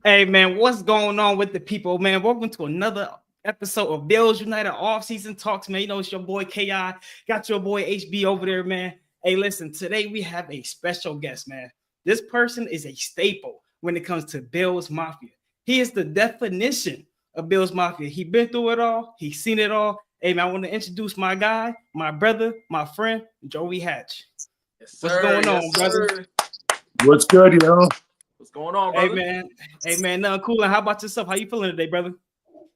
Hey, man, what's going on with the people, man? Welcome to another episode of Bills United Offseason Talks, man. You know, it's your boy KI. Got your boy HB over there, man. Hey, listen, today we have a special guest, man. This person is a staple when it comes to Bills Mafia. He is the definition of Bills Mafia. He been through it all. He's seen it all. Hey, man, I want to introduce my guy, my brother, my friend, Joey Hatch. Yes, What's going on, brother? What's good, yo? What's going on, brother? Hey, man, nothing cool. And how about yourself? How you feeling today, brother?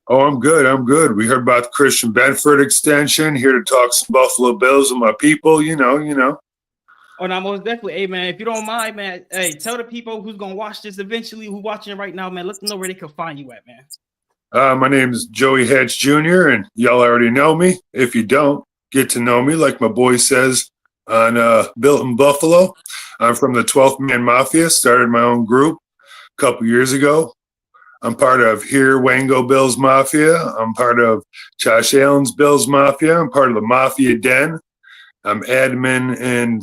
Oh, I'm good. We heard about the Christian Benford extension. Here to talk some Buffalo Bills with my people. You know. Oh, no, most definitely. Hey, man, if you don't mind, man, hey, tell the people who's going to watch this eventually, who's watching it right now, man, let them know where they can find you at, man. My name is Joey Hatch Jr., and y'all already know me. If you don't, get to know me, like my boy says on Built in Buffalo. I'm from the 12th Man Mafia, started my own group a couple years ago. I'm part of Here Wango Bills Mafia. I'm part of Josh Allen's Bills Mafia. I'm part of the Mafia Den. I'm admin and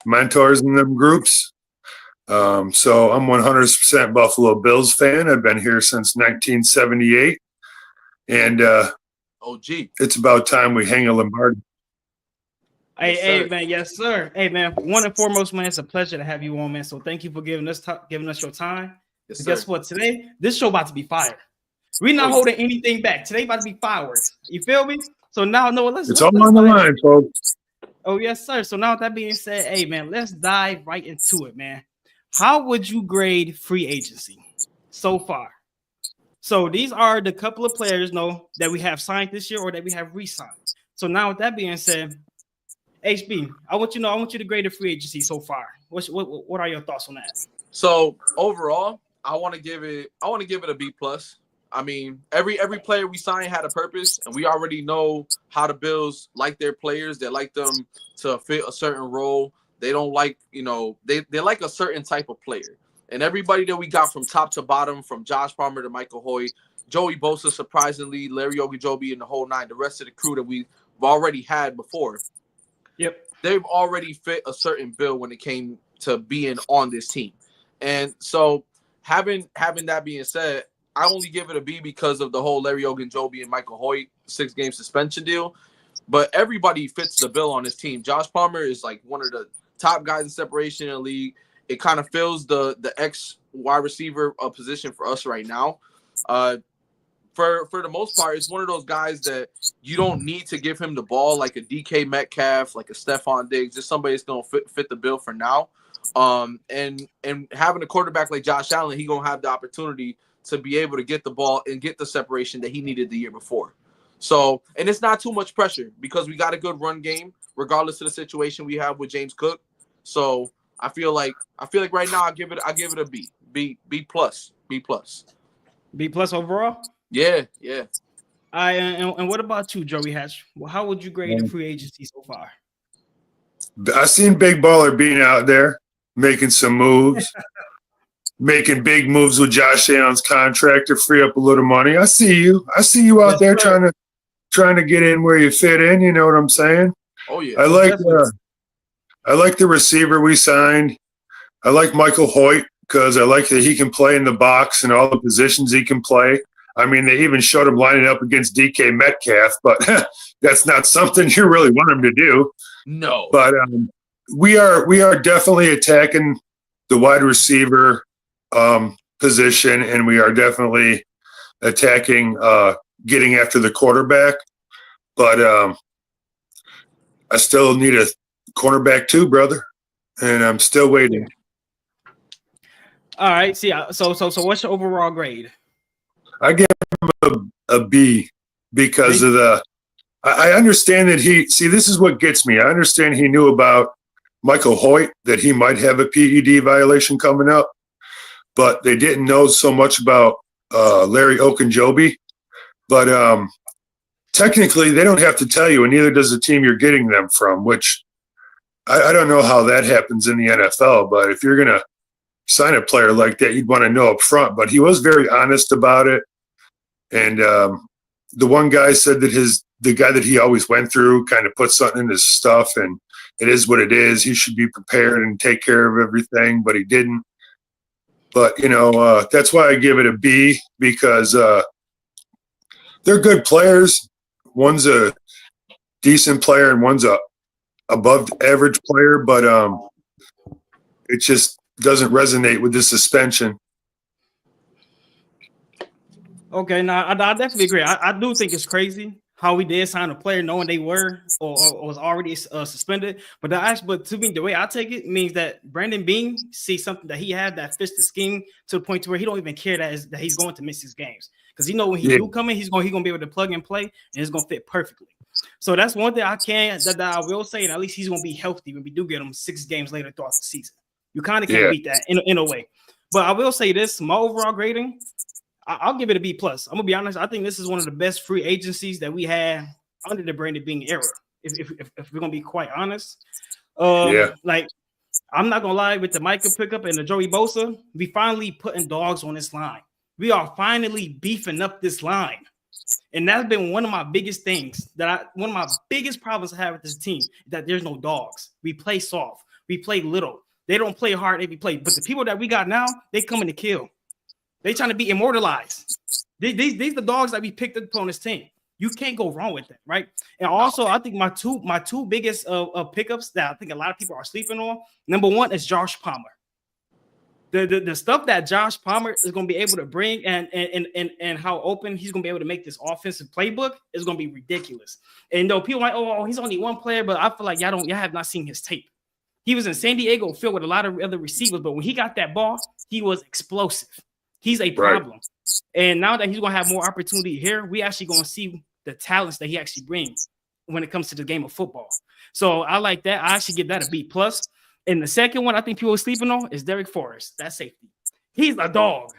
mentors in them groups. So I'm 100% Buffalo Bills fan. I've been here since 1978. And OG. It's about time we hang a Lombardi. Hey, man, yes, sir. Hey, man, one and foremost, man, it's a pleasure to have you on, man. So thank you for giving us your time. Yes, guess what? Today, this show about to be fire. We're not holding anything back. Today about to be fireworks. You feel me? So now, it's all on the line, folks. Oh, yes, sir. So now with that being said, hey, man, let's dive right into it, man. How would you grade free agency so far? So these are the couple of players, that we have signed this year or that we have re-signed. So now with that being said, HB, I want you to grade the free agency so far. What are your thoughts on that? So overall, I want to give it a B plus. I mean, every player we sign had a purpose, and we already know how the Bills like their players. They like them to fit a certain role. They don't like, they like a certain type of player. And everybody that we got from top to bottom, from Josh Palmer to Michael Hoyt, Joey Bosa, surprisingly, Larry Ogunjobi, and the whole nine, the rest of the crew that we've already had before. Yep. They've already fit a certain bill when it came to being on this team. And so having that being said, I only give it a B because of the whole Larry Ogunjobi and Michael Hoyt 6-game suspension deal. But everybody fits the bill on this team. Josh Palmer is like one of the top guys in separation in the league. It kind of fills the X wide receiver position for us right now. For the most part, it's one of those guys that you don't need to give him the ball like a DK Metcalf, like a Stephon Diggs, just somebody that's going to fit the bill for now. And having a quarterback like Josh Allen, he's going to have the opportunity to be able to get the ball and get the separation that he needed the year before. So, and it's not too much pressure because we got a good run game, regardless of the situation we have with James Cook. So I feel like right now I give it a B plus. B plus overall? Yeah. And what about you, Joey Hatch? Well, how would you grade the free agency so far? I seen Big Baller being out there making some moves, making big moves with Josh Allen's contract to free up a little money. I see you out there trying to get in where you fit in. You know what I'm saying? Oh yeah. I like the receiver we signed. I like Michael Hoyt because I like that he can play in the box and all the positions he can play. I mean, they even showed him lining up against DK Metcalf, but that's not something you really want him to do. No. But we are definitely attacking the wide receiver position, and we are definitely attacking getting after the quarterback. But I still need a cornerback too, brother, and I'm still waiting. All right. So what's your overall grade? I give him a B because of I understand that this is what gets me. I understand he knew about Michael Hoyt, that he might have a PED violation coming up, but they didn't know so much about Larry Ogunjobi. But technically, they don't have to tell you, and neither does the team you're getting them from, which I don't know how that happens in the NFL. But if you're going to sign a player like that, you'd want to know up front. But he was very honest about it. And the one guy said that the guy that he always went through kind of put something in his stuff, and it is what it is. He should be prepared and take care of everything, but he didn't. But, that's why I give it a B, because they're good players. One's a decent player and one's a above average player, but it just doesn't resonate with the suspension. Okay, now I definitely agree. I do think it's crazy how we did sign a player knowing they were or was already suspended. But to me, the way I take it means that Brandon Beane sees something that he had that fits the scheme to the point to where he don't even care that he's going to miss his games, because he know when he do come in, he's gonna be able to plug and play, and it's gonna fit perfectly. So that's one thing that I will say, and at least he's gonna be healthy when we do get him 6 games later throughout the season. You kind of can't beat that in a way. But I will say this: my overall grading, I'll give it a B plus. I'm gonna be honest. I think this is one of the best free agencies that we had under the Brandon Beane era. If we're gonna be quite honest, like I'm not gonna lie, with the Micah pickup and the Joey Bosa, we finally putting dogs on this line. We are finally beefing up this line, and that's been one of my biggest things. One of my biggest problems I have with this team, that there's no dogs. We play soft. We play little. They don't play hard every play. But the people that we got now, they coming to kill. They trying to be immortalized. These the dogs that we picked up on this team. You can't go wrong with that, right? And also, I think my two biggest pickups that I think a lot of people are sleeping on. Number one is Josh Palmer. The stuff that Josh Palmer is going to be able to bring and how open he's going to be able to make this offensive playbook is going to be ridiculous. And though people are like, oh, he's only one player, but I feel like y'all have not seen his tape. He was in San Diego filled with a lot of other receivers, but when he got that ball, he was explosive. He's a problem. Right. And now that he's going to have more opportunity here, we actually going to see the talents that he actually brings when it comes to the game of football. So I like that. I actually give that a B plus. And the second one I think people are sleeping on is Derek Forrest. That's safety. He's a dog.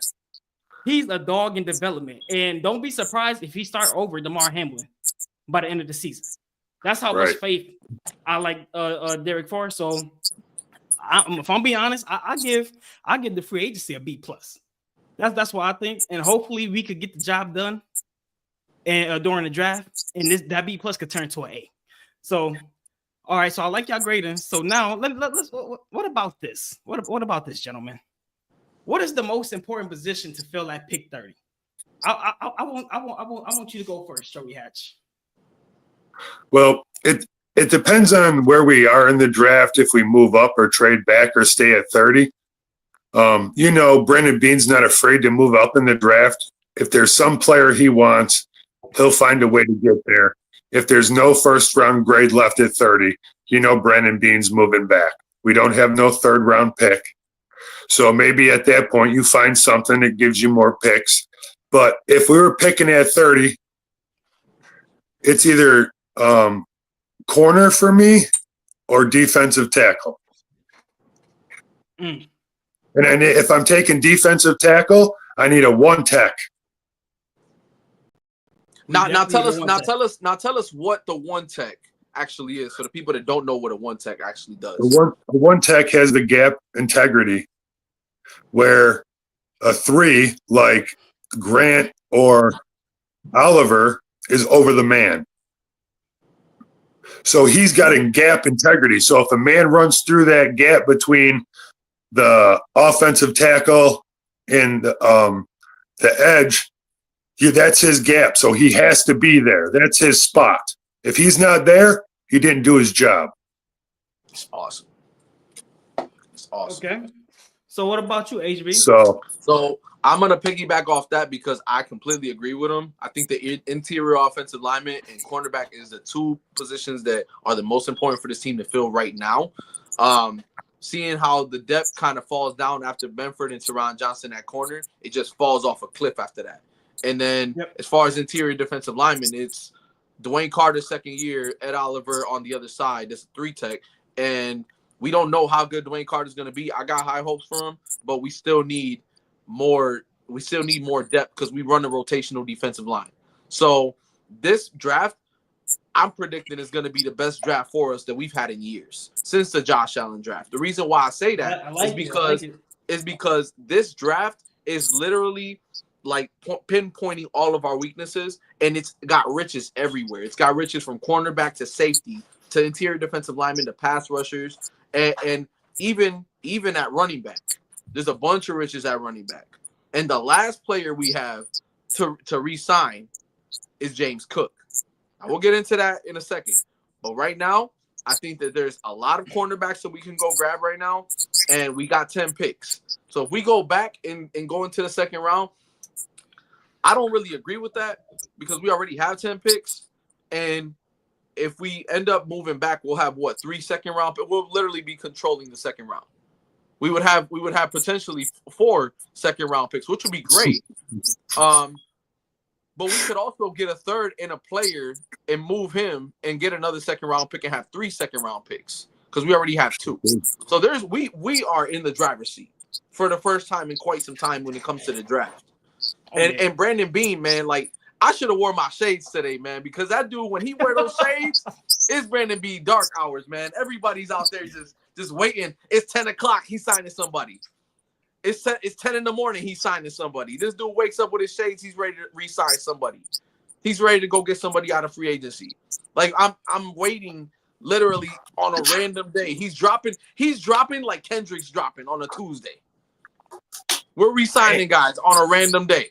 He's a dog in development. And don't be surprised if he start over DeMar Hamlin by the end of the season. That's how much faith I like Derek Forrest. So if I'm being honest, I give the free agency a B plus. That's what I think. And hopefully we could get the job done and during the draft, and that B plus could turn to an A. So, all right. So I like y'all grading. So now let's. What about this? What about this, gentlemen? What is the most important position to fill at pick 30? I want you to go first, Joey Hatch. Well, it depends on where we are in the draft. If we move up or trade back or stay at 30. Brandon Beane's not afraid to move up in the draft. If there's some player he wants, he'll find a way to get there. If there's no first round grade left at 30, Brandon Beane's moving back. We don't have no third round pick. So maybe at that point you find something that gives you more picks. But if we were picking at 30, it's either corner for me or defensive tackle. And if I'm taking defensive tackle, I need a one tech. Now tell us what the one tech actually is for the people that don't know what a one tech actually does. The one tech has the gap integrity, where a 3 like Grant or Oliver is over the man. So he's got a gap integrity. So if a man runs through that gap between the offensive tackle and the edge, that's his gap. So he has to be there. That's his spot. If he's not there, he didn't do his job. It's awesome. It's awesome. Okay. So what about you, HB? So I'm going to piggyback off that because I completely agree with him. I think the interior offensive lineman and cornerback is the two positions that are the most important for this team to fill right now. Seeing how the depth kind of falls down after Benford and Teron Johnson at corner, it just falls off a cliff after that. And then as far as interior defensive linemen, it's Dwayne Carter's second year, Ed Oliver on the other side. That's a 3 tech. And we don't know how good Dwayne Carter's going to be. I got high hopes for him, but we still need more. We still need more depth because we run a rotational defensive line. So this draft, I'm predicting is going to be the best draft for us that we've had in years since the Josh Allen draft. The reason why I say that is because this draft is literally like pinpointing all of our weaknesses, and it's got riches everywhere. It's got riches from cornerback to safety to interior defensive linemen to pass rushers, and even at running back. There's a bunch of riches at running back. And the last player we have to re-sign is James Cook. I will get into that in a second. But right now, I think that there's a lot of cornerbacks that we can go grab right now, and we got 10 picks. So if we go back and go into the second round, I don't really agree with that because we already have 10 picks. And if we end up moving back, we'll have, 3 second round? But we'll literally be controlling the second round. We would have potentially 4 second round picks, which would be great. But we could also get a third and a player and move him and get another second round pick and have 3 second round picks because we already have 2. So we are in the driver's seat for the first time in quite some time when it comes to the draft. And Brandon Beane, man, like I should have worn my shades today, man, because that dude, when he wear those shades, it's Brandon Beane dark hours, man. Everybody's out there just waiting. It's 10 o'clock. He's signing somebody. It's 10 in the morning. He's signing somebody. This dude wakes up with his shades. He's ready to re-sign somebody. He's ready to go get somebody out of free agency. Like I'm waiting literally on a random day. He's dropping like Kendrick's dropping on a Tuesday. We're re-signing guys on a random day.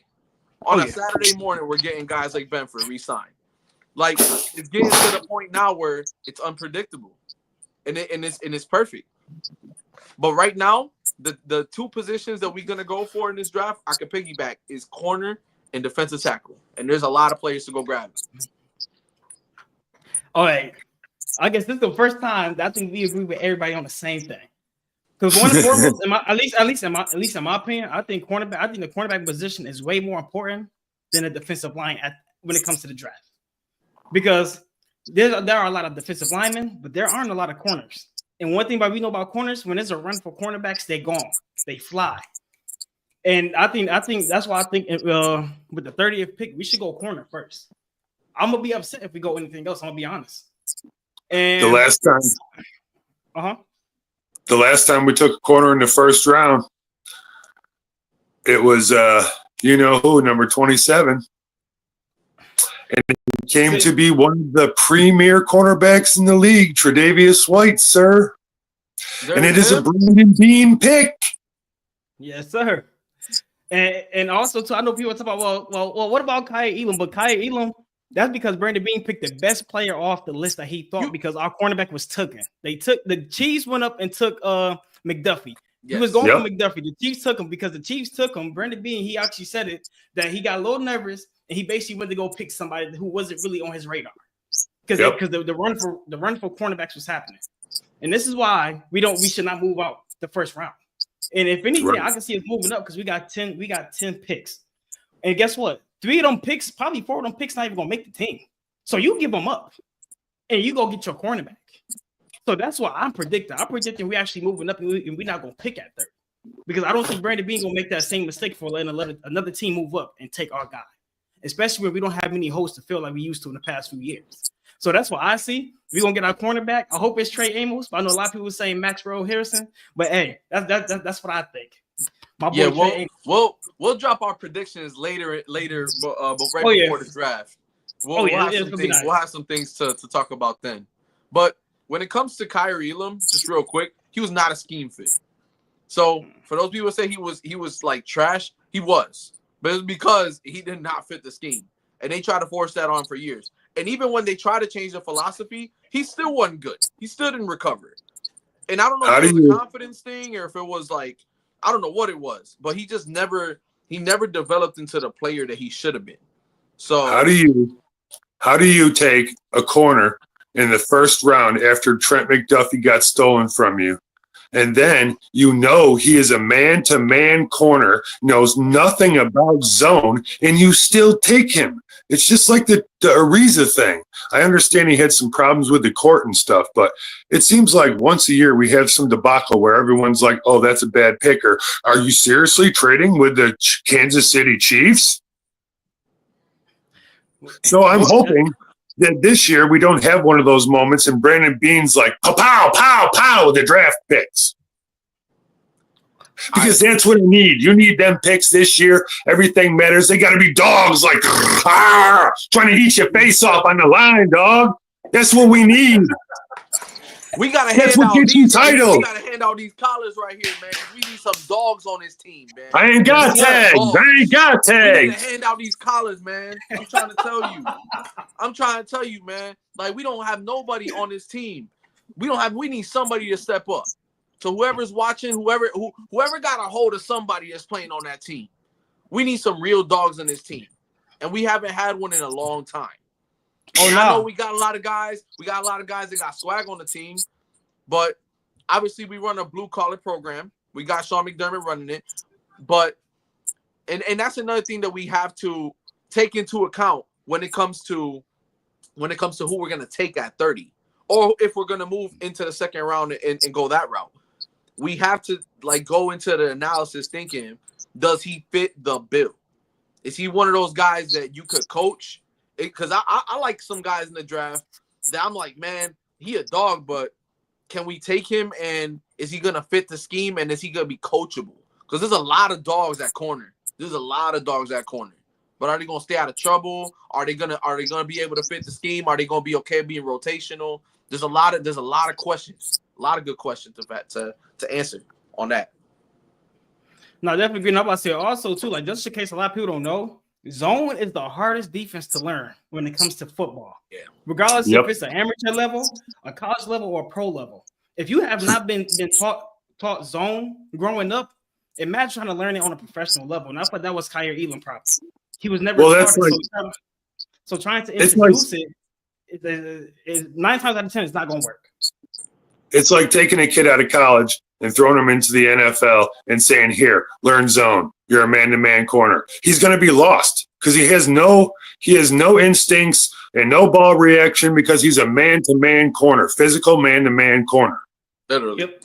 On a Saturday morning, we're getting guys like Benford re-signed. Like it's getting to the point now where it's unpredictable, and it's perfect. But right now, the 2 positions that we're gonna go for in this draft, I can piggyback is corner and defensive tackle, and there's a lot of players to go grab. All right, I guess this is the first time that I think we agree with everybody on the same thing. Because one and foremost, at least in my opinion, I think the cornerback position is way more important than the defensive line when it comes to the draft. Because there are a lot of defensive linemen, but there aren't a lot of corners. And one thing we know about corners, when there's a run for cornerbacks, they're gone. They fly. And I think that's why I think with the 30th pick, we should go corner first. I'm gonna be upset if we go anything else. I'm gonna be honest. And the last time we took a corner in the first round, it was number 27. And it came to be one of the premier cornerbacks in the league, Tre'Davious White, sir. And it is a Brandon Beane pick. Yes, sir. And also, too, I know people talk about, well, what about Kaya Elam? But Kaya Elam, that's because Brandon Beane picked the best player off the list that he thought because our cornerback was taken. The Chiefs went up and took McDuffie. Yes. He was going for McDuffie. The Chiefs took him because the Chiefs took him. Brandon Beane, he actually said it that he got a little nervous and he basically went to go pick somebody who wasn't really on his radar because the run for cornerbacks was happening. And this is why we should not move out the first round. And if anything, I can see us moving up because we got 10 picks. And guess what? 3 of them picks, probably 4 of them picks, not even gonna make the team. So you give them up, and you go get your cornerback. So that's what I'm predicting. I'm predicting we actually moving up, and we're not gonna pick at 30 because I don't think Brandon Beane gonna make that same mistake for letting another team move up and take our guy, especially when we don't have many holes to fill like we used to in the past few years. So that's what I see. We're gonna get our cornerback. I hope it's Trey Amos, but I know a lot of people saying Maxwell Harrison. But hey, that's what I think. My boy we'll drop our predictions later, before the draft. We'll have some things to talk about then. But when it comes to Kyrie Elam, just real quick, he was not a scheme fit. So for those people who say he was like trash, he was, but it's because he did not fit the scheme, and they tried to force that on for years. And even when they tried to change the philosophy, he still wasn't good. He still didn't recover. And I don't know if it was a confidence thing or if it was like, I don't know what it was, but he just never developed into the player that he should have been. So how do you take a corner in the first round after Trent McDuffie got stolen from you? And then he is a man-to-man corner, knows nothing about zone, and you still take him. It's just like the Ariza thing. I understand he had some problems with the court and stuff, but it seems like once a year we have some debacle where everyone's like, oh, that's a bad pick. Or are you seriously trading with the Kansas City Chiefs? So I'm hoping that this year we don't have one of those moments and Brandon Beane's like, pow, pow, pow, pow, with the draft picks. Because that's what you need. You need them picks this year. Everything matters. They got to be dogs like trying to eat your face off on the line, dog. That's what we need. We gotta That's hand what out gets you these. titles. We gotta hand out these collars right here, man. 'Cause we need some dogs on this team, man. I ain't got We need tags. dogs. I ain't got We need to tags. hand out these collars, man. I'm trying to tell you. Man. Like, we don't have nobody on this team. We need somebody to step up. So whoever's watching, whoever got a hold of somebody that's playing on that team, we need some real dogs on this team. And we haven't had one in a long time. Oh, and no. I know we got a lot of guys. We got a lot of guys that got swag on the team. But obviously we run a blue collar program. We got Sean McDermott running it. But and that's another thing that we have to take into account when it comes to who we're gonna take at 30. Or if we're gonna move into the second round and go that route. We have to like go into the analysis thinking, does he fit the bill? Is he one of those guys that you could coach? Because I like some guys in the draft that I'm like, man, he a dog, but can we take him and is he gonna fit the scheme and is he gonna be coachable? Because there's a lot of dogs at corner. But are they gonna stay out of trouble? Are they gonna be able to fit the scheme? Are they gonna be okay being rotational? There's a lot of questions, a lot of good questions to answer on that. No, definitely agree. And I'm about to say also too, like just in case a lot of people don't know, zone is the hardest defense to learn when it comes to football. Yeah. Regardless if it's an amateur level, a college level, or a pro level. If you have not been taught zone growing up, imagine trying to learn it on a professional level. And I thought that was Kyer Elam problem. He was never taught so trying to introduce it 9 times out of 10 it's not gonna work. It's like taking a kid out of college and throwing him into the NFL and saying, here, learn zone. You're a man-to-man corner. He's going to be lost because he has no instincts and no ball reaction because he's a man-to-man corner, physical man-to-man corner. Literally. Yep.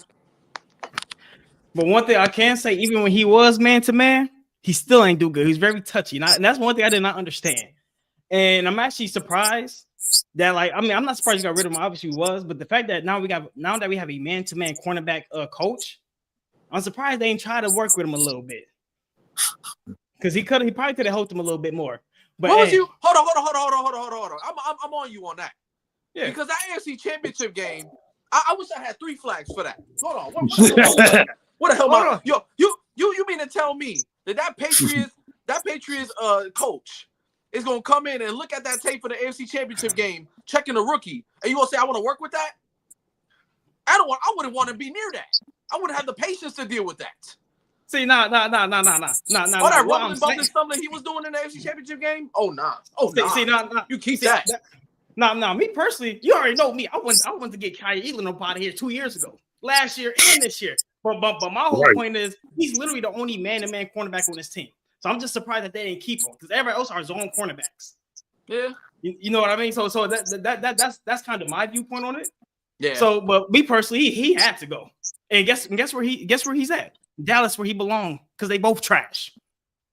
But one thing I can say, even when he was man-to-man, he still ain't do good. He's very touchy. And that's one thing I did not understand. And I'm actually surprised that, like, I mean, I'm not surprised you got rid of him. Obviously, he was, but the fact that now that we have a man-to-man cornerback coach, I'm surprised they ain't try to work with him a little bit because he probably could have helped him a little bit more. But what was you? Hold on. I'm on you on that. Yeah, because that AFC Championship game, I wish I had 3 flags for that. Hold on, what the hell? You mean to tell me that Patriots coach is gonna come in and look at that tape for the AFC Championship game, checking a rookie, and you gonna say I want to work with that? I wouldn't want to be near that. I wouldn't have the patience to deal with that. See, nah. All that rumbling, bumping, stumbling he was doing in the AFC Championship game? Oh, nah. See, nah. You keep that. Nah. Me personally, you already know me. I wanted to get Kyer Elam up out of here 2 years ago, last year and this year. But my whole point is he's literally the only man-to-man cornerback on this team. So I'm just surprised that they didn't keep him because everybody else are zone cornerbacks. Yeah. You know what I mean? So that's kind of my viewpoint on it. Yeah. So, but me personally, he had to go. And guess where he's at? Dallas, where he belongs, because they both trash.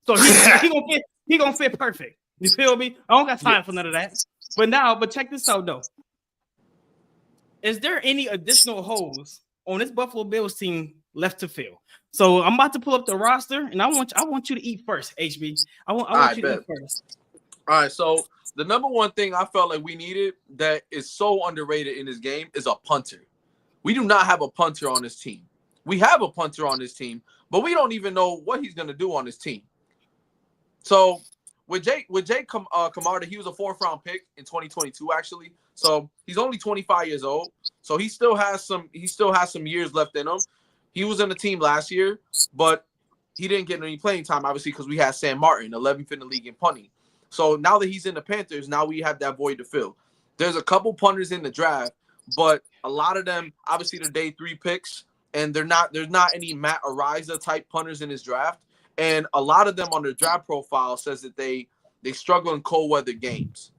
So he gonna fit perfect. You feel me? I don't got time for none of that. But check this out though. Is there any additional holes on this Buffalo Bills team left to fill? So I'm about to pull up the roster, and I want you to eat first, HB. I want you to eat first. All right, so the number one thing I felt like we needed that is so underrated in this game is a punter. We do not have a punter on this team. We have a punter on this team, but we don't even know what he's going to do on this team. So with Jake Camarda, he was a 4th-round pick in 2022, actually. So he's only 25 years old. So he still has some years left in him. He was in the team last year, but he didn't get any playing time, obviously, because we had Sam Martin, 11th in the league in punting. So now that he's in the Panthers, now we have that void to fill. There's a couple punters in the draft, but a lot of them, obviously, they're day 3 picks, and there's not any Matt Ariza type punters in his draft. And a lot of them on their draft profile says that they struggle in cold weather games.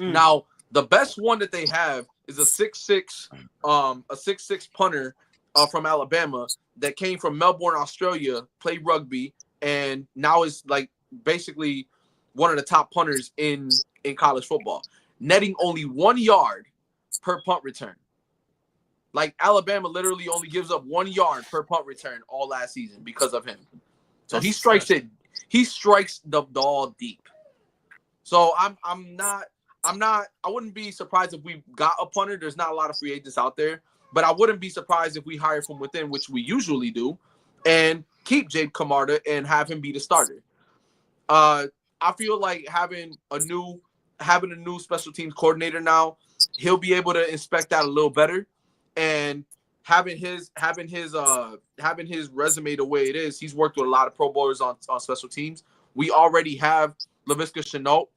Now, the best one that they have is a 6'6" punter from Alabama that came from Melbourne, Australia, played rugby, and now is like basically one of the top punters in college football, netting only 1 yard per punt return. Like Alabama literally only gives up 1 yard per punt return all last season because of him. So he strikes the ball deep. So I wouldn't be surprised if we got a punter. There's not a lot of free agents out there. but I wouldn't be surprised if we hire from within, which we usually do, and keep Jake Camarda and have him be the starter. I feel like having a new special teams coordinator now, he'll be able to inspect that a little better, and having his resume the way it is, he's worked with a lot of Pro Bowlers on special teams. We already have Laviska Shenault,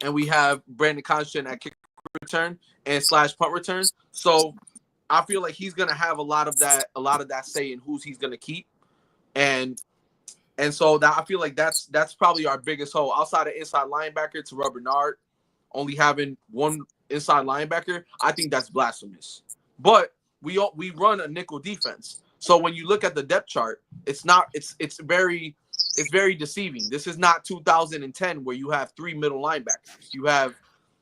and we have Brandon Constant at kick return and / punt return. So I feel like he's gonna have a lot of that say in who's he's gonna keep, and so that I feel like that's probably our biggest hole outside of inside linebacker. Terrell Bernard only having one inside linebacker, I think that's blasphemous. But we run a nickel defense, so when you look at the depth chart, it's very deceiving. This is not 2010 where you have 3 middle linebackers.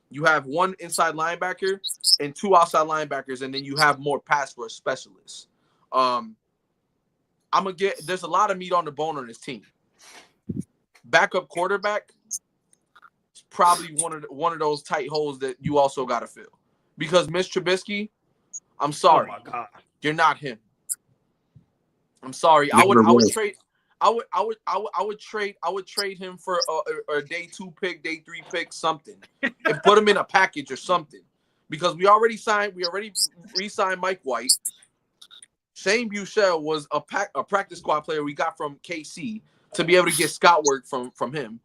You have one inside linebacker and 2 outside linebackers, and then you have more pass rush specialists. There's a lot of meat on the bone on this team. Backup quarterback is probably one of those tight holes that you also got to fill, because Mitch Trubisky, I'm sorry, oh my God, you're not him. I'm sorry. I would trade him for a day 2 pick, day 3 pick, something, and put him in a package or something, because we already re-signed Mike White. Shane Buechele was a practice squad player we got from KC to be able to get scout work from him,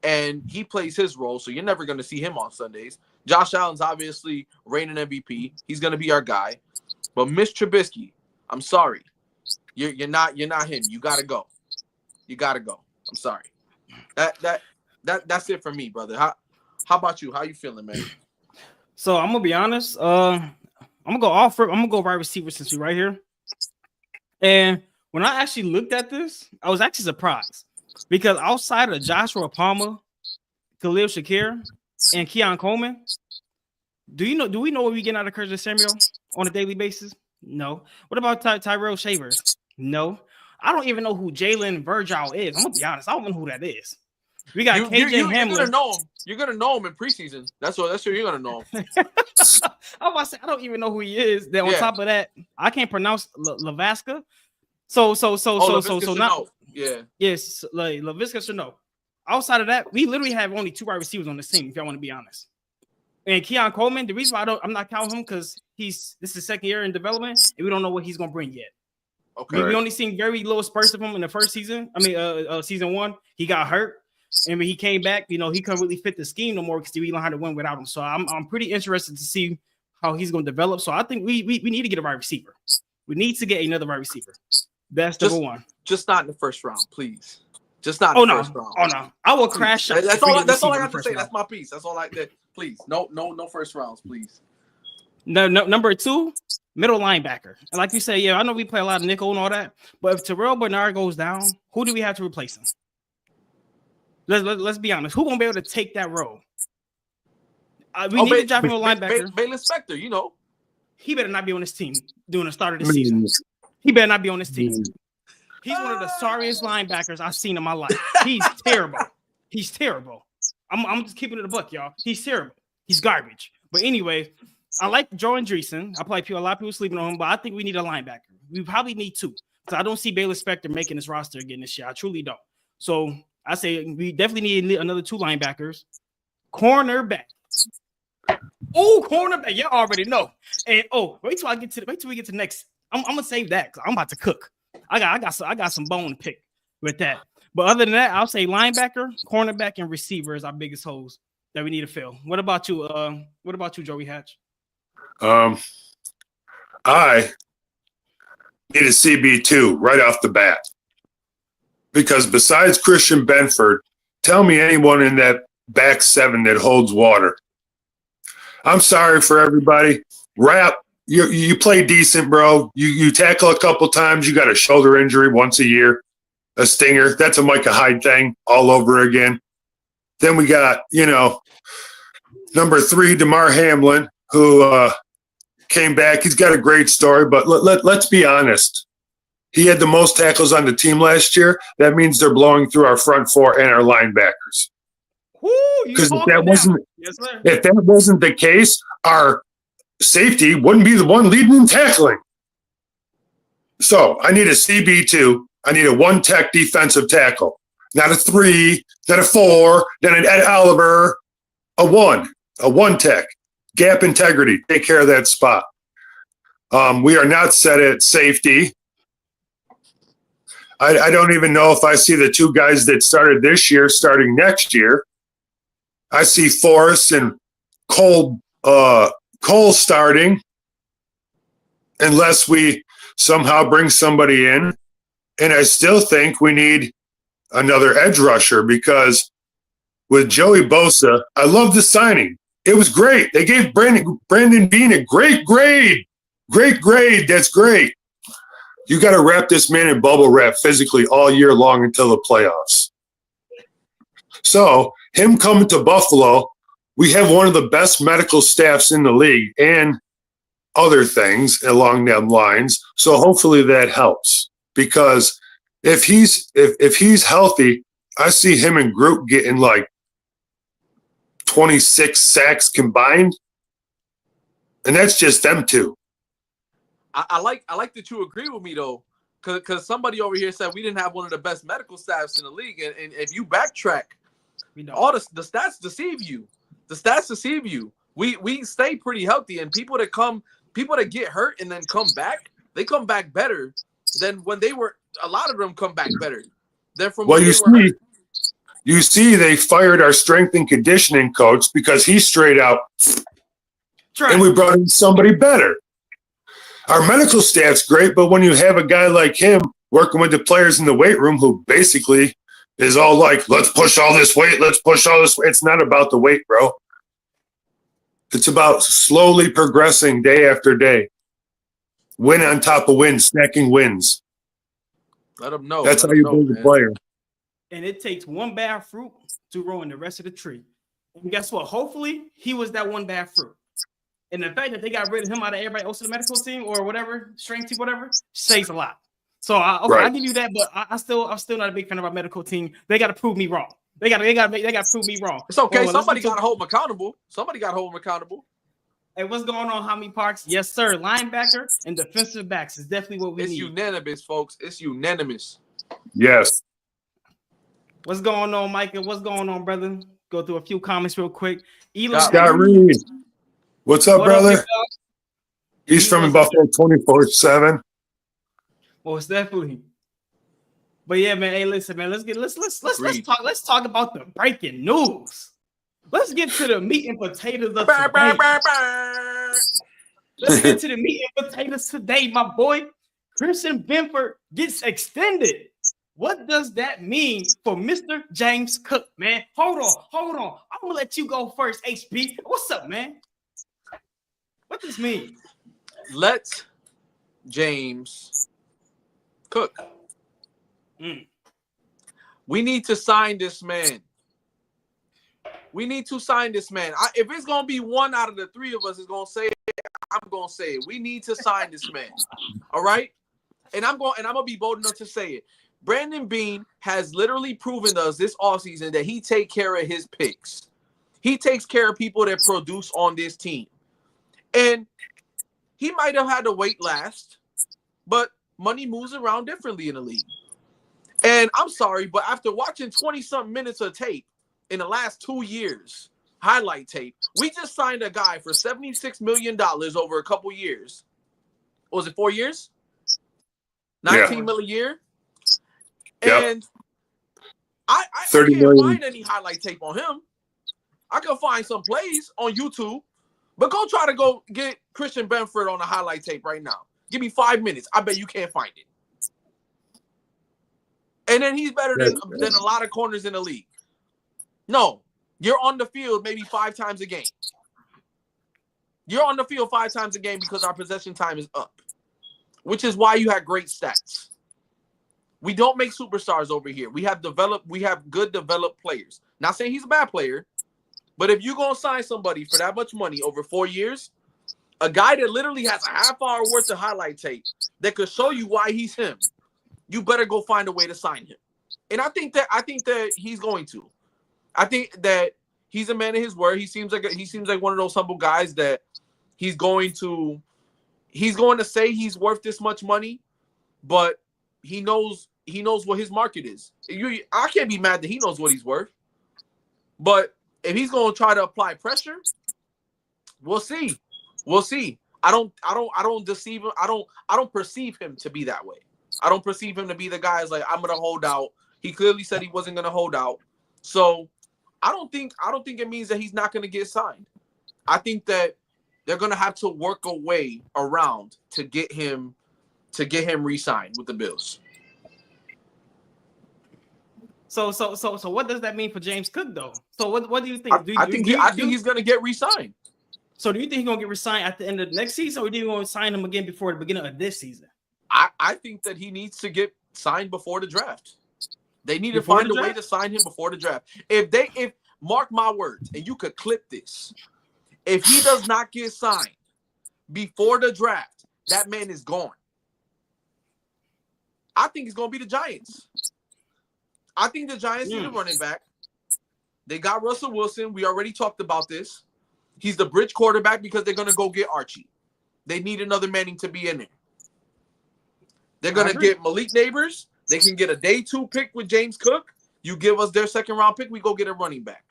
and he plays his role, so you're never going to see him on Sundays. Josh Allen's obviously reigning MVP. He's going to be our guy. But Mitch Trubisky, I'm sorry. You're not him. You got to go. You got to go. I'm sorry. That's it for me, brother. How about you? How you feeling, man? So I'm going to be honest. I'm going to go wide receiver since we're right here. And when I actually looked at this, I was actually surprised, because outside of Joshua Palmer, Khalil Shakir, and Keon Coleman, do we know what we get out of Curtis Samuel on a daily basis? No. What about Tyrell Shavers? No. I don't even know who Jalen Virgil is. I'm gonna be honest. I don't know who that is. We got KJ Hamler. You're gonna know him. You're gonna know him in preseason. That's what you're gonna know him. I was say I don't even know who he is. Then on top of that, I can't pronounce Lavaska. So not yes, like Laviska Shenault. Outside of that, we literally have only 2 wide receivers on this team, if y'all want to be honest. And Keon Coleman, the reason why I'm not counting him, because this is his second year in development, and we don't know what he's gonna bring yet. Okay. We only seen very little spurts of him in the first season. Season 1, he got hurt, and when he came back, he couldn't really fit the scheme no more, because we don't know how to win without him. So I'm pretty interested to see how he's gonna develop. So I think we need to get a wide receiver. We need to get another wide receiver. That's number 1. Just not in the first round, please. Just not in the first round. Oh no, I will crash out. That's all I have to say. That's my piece. That's all I did. Please, no first rounds, please. No, number 2, middle linebacker. And like you say, I know we play a lot of nickel and all that, but if Terrell Bernard goes down, who do we have to replace him? Let's be honest. Who gonna be able to take that role? We need to drop him a linebacker. Baylon Spector, He better not be on this team during the start of the season. He better not be on this team. He's one of the sorriest linebackers I've seen in my life. He's terrible. He's terrible. I'm just keeping it a buck, y'all. He's terrible. He's garbage. But anyway, I like Joe Andreessen. A lot of people sleeping on him, but I think we need a linebacker. We probably need 2, because I don't see Baylon Spector making this roster again this year. I truly don't. So I say we definitely need another 2 linebackers. Cornerback. Oh, cornerback. Y'all already know. And wait till we get to next. I'm gonna save that, because I'm about to cook. I got some bone to pick with that. But other than that, I'll say linebacker, cornerback, and receiver is our biggest holes that we need to fill. What about you? Joey Hatch? I need a CB2 right off the bat, because besides Christian Benford, tell me anyone in that back 7 that holds water. I'm sorry for everybody. Rap. You play decent, bro. You tackle a couple times. You got a shoulder injury once a year, a stinger. That's a Micah Hyde thing all over again. Then we got, number 3, DeMar Hamlin, who came back. He's got a great story, but let's be honest. He had the most tackles on the team last year. That means they're blowing through our front 4 and our linebackers. Because if that wasn't the case, our safety wouldn't be the one leading in tackling. So I need a CB2. I need a one-tech defensive tackle, not a 3, not a 4, then an Ed Oliver, a 1-tech. Gap integrity, take care of that spot. We are not set at safety. I don't even know if I see the 2 guys that started this year starting next year. I see Forrest and Cole starting unless we somehow bring somebody in. And I still think we need another edge rusher because with Joey Bosa, I love the signing. It was great. They gave Brandon Beane a great grade. Great grade. That's great. You got to wrap this man in bubble wrap physically all year long until the playoffs. So him coming to Buffalo, we have one of the best medical staffs in the league and other things along them lines. So hopefully that helps because if he's healthy, I see him and Groot getting like 26 sacks combined, and that's just them 2. I like that you agree with me though, because somebody over here said we didn't have one of the best medical staffs in the league, and if you backtrack, all the stats deceive you. The stats deceive you. We stay pretty healthy, and people that get hurt and then come back, they come back better than when they were. A lot of them come back better than from when they were hurt. You see, they fired our strength and conditioning coach because he's straight out, and we brought in somebody better. Our medical staff's great, but when you have a guy like him working with the players in the weight room who basically is all like, let's push all this weight, it's not about the weight, bro. It's about slowly progressing day after day. Win on top of wins, stacking wins. Let them know. That's how you build a player. And it takes one bad fruit to ruin the rest of the tree. And guess what? Hopefully, he was that one bad fruit. And the fact that they got rid of him out of everybody else in the medical team or whatever, strength team, whatever, says a lot. So I'll give you that, but I'm still not a big fan of our medical team. They got to prove me wrong. They got to prove me wrong. It's okay. Somebody got to hold him accountable. Hey, what's going on, Hami Parks? Yes, sir. Linebacker and defensive backs is definitely what we need. It's unanimous, folks. It's unanimous. Yes. What's going on, Micah? What's going on, brother? Go through a few comments real quick. Scott Reed. What's up, brother? He's from Buffalo 24/7. Most definitely. But yeah, man. Hey, listen, man. Let's talk about the breaking news. Let's get to the meat and potatoes of today. Let's get to the meat and potatoes today, my boy. Christian Benford gets extended. What does that mean for Mr. James Cook, man? Hold on. I'm gonna let you go first, HB. What's up, man? What does this mean? Let James Cook. We need to sign this man. If it's going to be one out of the 3 of us is going to say it, I'm going to say it. We need to sign this man. All right? And I'm going to be bold enough to say it. Brandon Beane has literally proven to us this offseason that he takes care of his picks. He takes care of people that produce on this team. And he might have had to wait last, but money moves around differently in the league. And I'm sorry, but after watching 20-something minutes of tape in the last 2 years, highlight tape, we just signed a guy for $76 million over a couple years. Was it 4 years? 19 million a year? And I can't find any highlight tape on him. I can find some plays on YouTube, but go try to go get Christian Benford on a highlight tape right now. Give me 5 minutes. I bet you can't find it. And then he's better than a lot of corners in the league. No, you're on the field maybe 5 times a game. You're on the field 5 times a game because our possession time is up, which is why you had great stats. We don't make superstars over here. We have good developed players. Not saying he's a bad player, but if you're going to sign somebody for that much money over 4 years, a guy that literally has a half hour worth of highlight tape that could show you why he's him, you better go find a way to sign him. And I think that he's going to. I think that he's a man of his word. He seems like one of those humble guys that he's going to say he's worth this much money, but he knows what his market is. I can't be mad that he knows what he's worth. But if he's going to try to apply pressure, we'll see. We'll see. I don't deceive him. I don't perceive him to be that way. I don't perceive him to be the guy who's like, I'm gonna hold out. He clearly said he wasn't gonna hold out. So I don't think it means that he's not gonna get signed. I think that they're gonna have to work a way around to get him re-signed with the Bills. So what does that mean for James Cook though? So what do you think? I think he's gonna get re-signed. So do you think he's gonna get re-signed at the end of the next season, or do you want to sign him again before the beginning of this season? I think that he needs to get signed before the draft. They need to find a way to sign him before the draft. If mark my words, and you could clip this, if he does not get signed before the draft, that man is gone. I think it's gonna be the Giants. I think the Giants need a running back. They got Russell Wilson. We already talked about this. He's the bridge quarterback because they're gonna go get Archie. They need another Manning to be in there. They're going to get Malik Neighbors. They can get a day 2 pick with James Cook. You give us their second round pick, we go get a running back.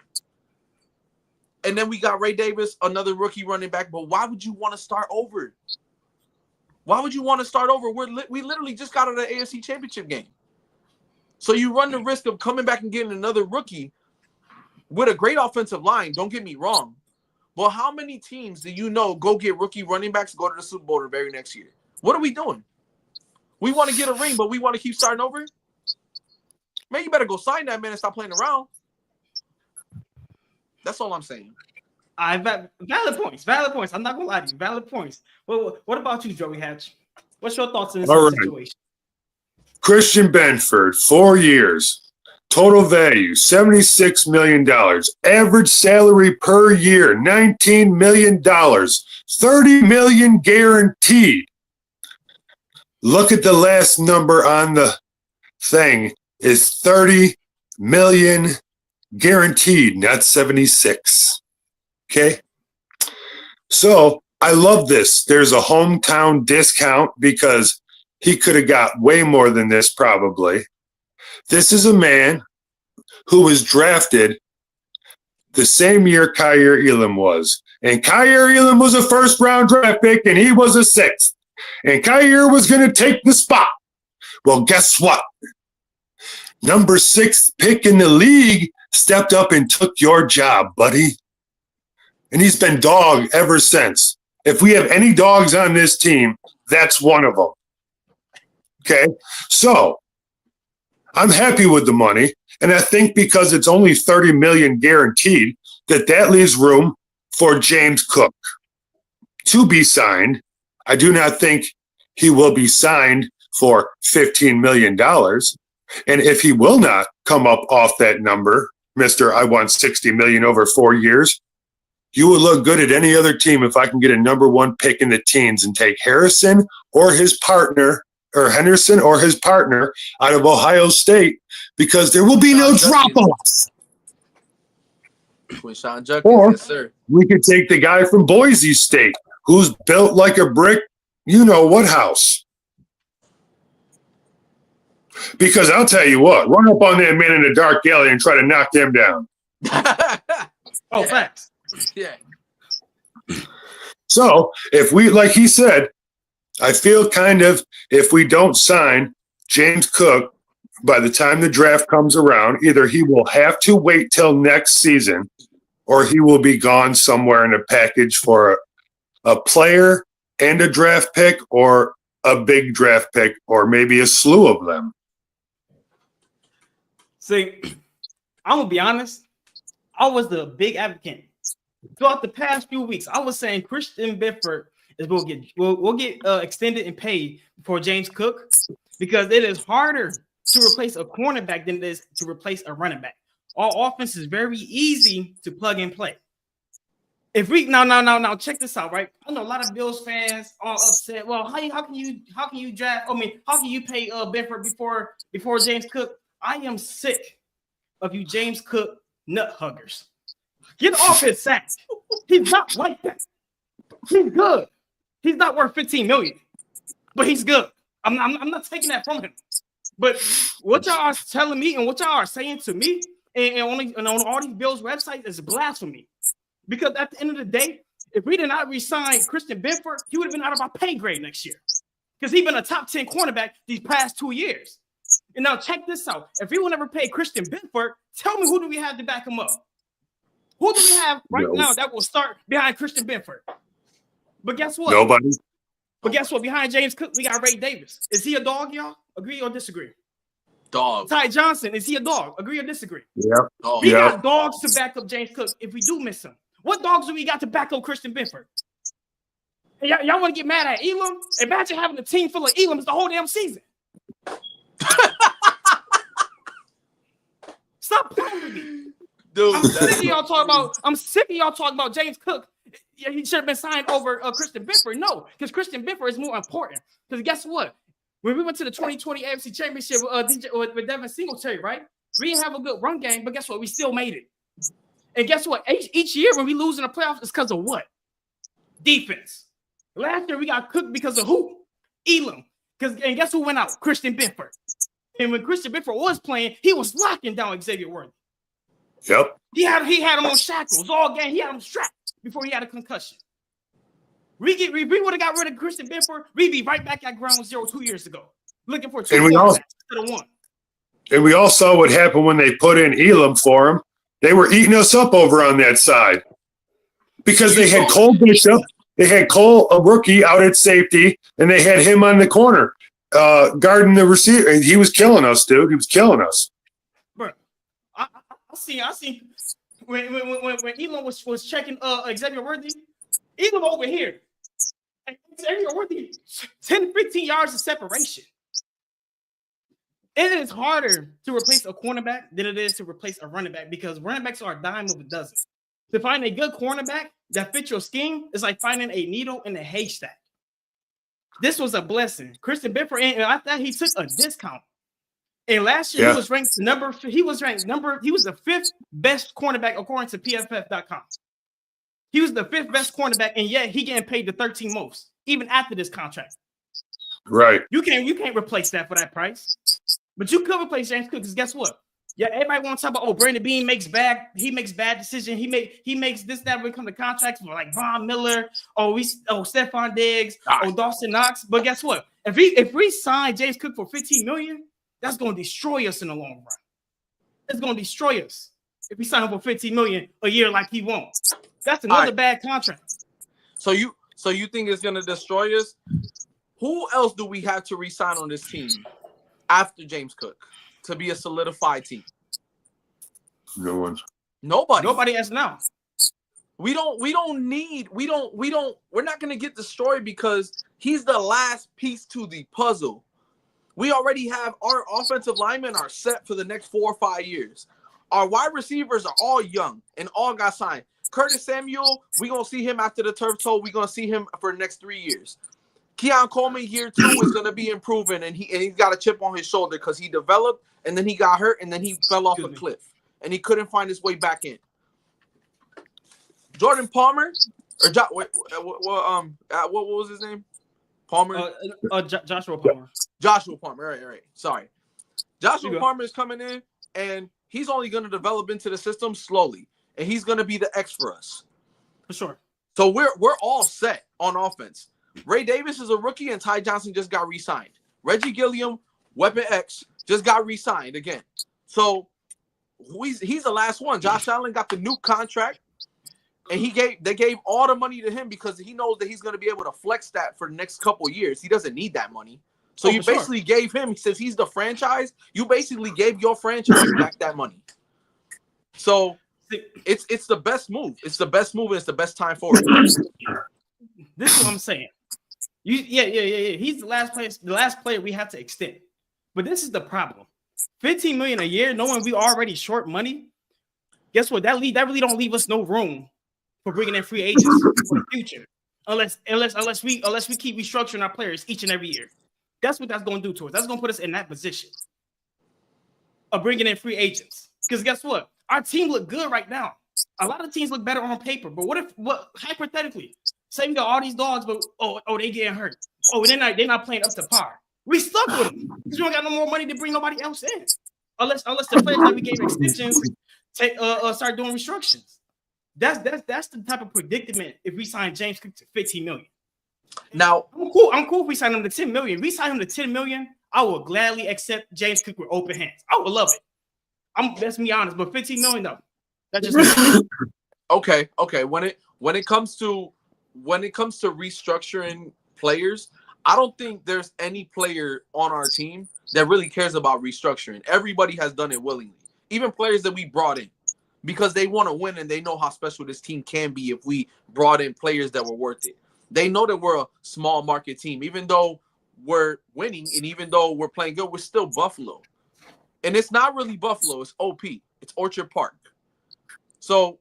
And then we got Ray Davis, another rookie running back. But why would you want to start over? Why would you want to start over? We literally just got out of the AFC Championship game. So you run the risk of coming back and getting another rookie with a great offensive line. Don't get me wrong. Well, how many teams do you know go get rookie running backs, go to the Super Bowl the very next year? What are we doing? We want to get a ring, but we want to keep starting over? Man, you better go sign that man and stop playing around. That's all I'm saying. Valid points. I'm not going to lie to you. Valid points. Well, what about you, Joey Hatch? What's your thoughts on this situation? Christian Benford, 4 years. Total value, $76 million. Average salary per year, $19 million. $30 million guaranteed. Look at the last number on the thing is 30 million guaranteed, not 76. Okay. So I love this. There's a hometown discount because he could have got way more than this probably. This is a man who was drafted the same year Kyer Elam was. And Kyer Elam was a first-round draft pick, and he was a 6th. And Kyer was going to take the spot. Well, guess what? Number 6 pick in the league stepped up and took your job, buddy. And he's been dog ever since. If we have any dogs on this team, that's one of them. Okay? So I'm happy with the money. And I think because it's only $30 million guaranteed, that leaves room for James Cook to be signed. I do not think he will be signed for $15 million. And if he will not come up off that number, Mr. I want $60 million over 4 years, you would look good at any other team if I can get a number 1 pick in the teens and take Harrison or his partner, or Henderson or his partner out of Ohio State, because there will be no drop-offs. Quinshon Judkins, or yes, sir. We could take the guy from Boise State who's built like a brick, you know what house. Because I'll tell you what, run up on that man in a dark alley and try to knock him down. Facts. Yeah. So if we, like he said, I feel kind of if we don't sign James Cook by the time the draft comes around, either he will have to wait till next season or he will be gone somewhere in a package for a player and a draft pick or a big draft pick or maybe a slew of them. See, I'm going to be honest. I was the big advocate. Throughout the past few weeks, I was saying Christian Benford is will get extended and paid for James Cook because it is harder to replace a cornerback than it is to replace a running back. Our offense is very easy to plug and play. If we now check this out, right? I know a lot of Bills fans are upset. Well, how can you draft? I mean, how can you pay Benford before James Cook? I am sick of you James Cook nut huggers. Get off his sack. He's not like that. He's good. He's not worth $15 million, but he's good. I'm not taking that from him. But what y'all are telling me and what y'all are saying to me and on all these Bills websites is blasphemy. Because at the end of the day, if we did not re-sign Christian Benford, he would have been out of our pay grade next year. Because he's been a top 10 cornerback these past 2 years. And now check this out. If we will never pay Christian Benford, tell me who do we have to back him up? Who do we have right now that will start behind Christian Benford? But guess what? Nobody. But guess what? Behind James Cook, we got Ray Davis. Is he a dog, y'all? Agree or disagree? Dog. Ty Johnson, is he a dog? Agree or disagree? Yeah. We got dogs to back up James Cook if we do miss him. What dogs do we got to back up Christian Benford? And y'all want to get mad at Elam? Imagine having a team full of Elams the whole damn season. Stop playing with me. Dude, I'm sick of y'all talking about James Cook. Yeah, he should have been signed over Christian Benford. No, because Christian Benford is more important. Because guess what? When we went to the 2020 AFC Championship with Devin Singletary, right? We didn't have a good run game, but guess what? We still made it. And guess what? Each year when we lose in the playoffs, it's because of what? Defense. Last year we got cooked because of who? Elam. And guess who went out? Christian Benford. And when Christian Benford was playing, he was locking down Xavier Worthy. Yep. He had him on shackles all game. He had him strapped before he had a concussion. We would have got rid of Christian Benford. We'd be right back at ground zero 2 years ago, looking for two quarterbacks instead of one. And we all saw what happened when they put in Elam for him. They were eating us up over on that side because they had Cole Bishop, they had Cole, a rookie, out at safety, and they had him on the corner guarding the receiver. And he was killing us, dude. He was killing us. Bro, I see. When Elam was checking Xavier Worthy, Elam over here. Xavier Worthy, 10, 15 yards of separation. It is harder to replace a cornerback than it is to replace a running back because running backs are a dime of a dozen. To find a good cornerback that fits your scheme is like finding a needle in a haystack. This was a blessing. Christian Benford, and I thought he took a discount. And last year he was ranked he was the fifth best cornerback according to PFF.com. He was the fifth best cornerback, and yet he getting paid the 13th most, even after this contract. Right. You can't replace that for that price. But you could replace James Cook because guess what? Yeah, everybody want to talk about Brandon Beane makes bad decisions. He makes this, that when it comes to contracts for like Von Miller, Stephon Diggs, Dawson Knox. But guess what? If we sign James Cook for $15 million, that's going to destroy us in the long run. It's going to destroy us if we sign him for $15 million a year like he won't. That's another bad contract. So you think it's going to destroy us? Who else do we have to re-sign on this team after James Cook to be a solidified team? No one. Nobody else now. We're not going to get destroyed because he's the last piece to the puzzle. We already have our offensive linemen are set for the next 4 or 5 years. Our wide receivers are all young and all got signed. Curtis Samuel, we're going to see him after the turf toe. We're going to see him for the next 3 years. Keon Coleman year 2 is going to be improving, and he's got a chip on his shoulder because he developed, and then he got hurt, and then he fell off a cliff, and he couldn't find his way back in. Jordan Palmer, or what was his name? Palmer? Joshua Palmer. Joshua Palmer, right. Sorry. Joshua Palmer is coming in, and he's only going to develop into the system slowly, and he's going to be the X for us. For sure. So we're all set on offense. Ray Davis is a rookie, and Ty Johnson just got re-signed. Reggie Gilliam, Weapon X, just got re-signed again. So he's the last one. Josh Allen got the new contract, and they gave all the money to him because he knows that he's going to be able to flex that for the next couple of years. He doesn't need that money. So you basically gave him, since he's the franchise, you basically gave your franchise back that money. So it's the best move. It's the best move, and it's the best time for it. This is what I'm saying. Yeah. He's the last player we have to extend. But this is the problem. $15 million a year, knowing we already short money. Guess what? That really don't leave us no room for bringing in free agents for the future, unless we keep restructuring our players each and every year. That's what that's going to do to us. That's going to put us in that position of bringing in free agents. Because guess what? Our team look good right now. A lot of teams look better on paper. But what hypothetically, Say we got all these dogs, but they getting hurt. Oh, they're not playing up to par. We stuck with them because we don't got no more money to bring nobody else in, unless the players that we gave extensions start doing restrictions. That's the type of predicament if we sign James Cook to $15 million. Now I'm cool if we sign him to $10 million. If we sign him to $10 million, I will gladly accept James Cook with open hands. I would love it. Let's be honest, but $15 million, no. That's just okay. When it comes to restructuring players, I don't think there's any player on our team that really cares about restructuring. Everybody has done it willingly. Even players that we brought in because they want to win and they know how special this team can be if we brought in players that were worth it. They know that we're a small market team. Even though we're winning and even though we're playing good, we're still Buffalo. And it's not really Buffalo. It's OP. It's Orchard Park. So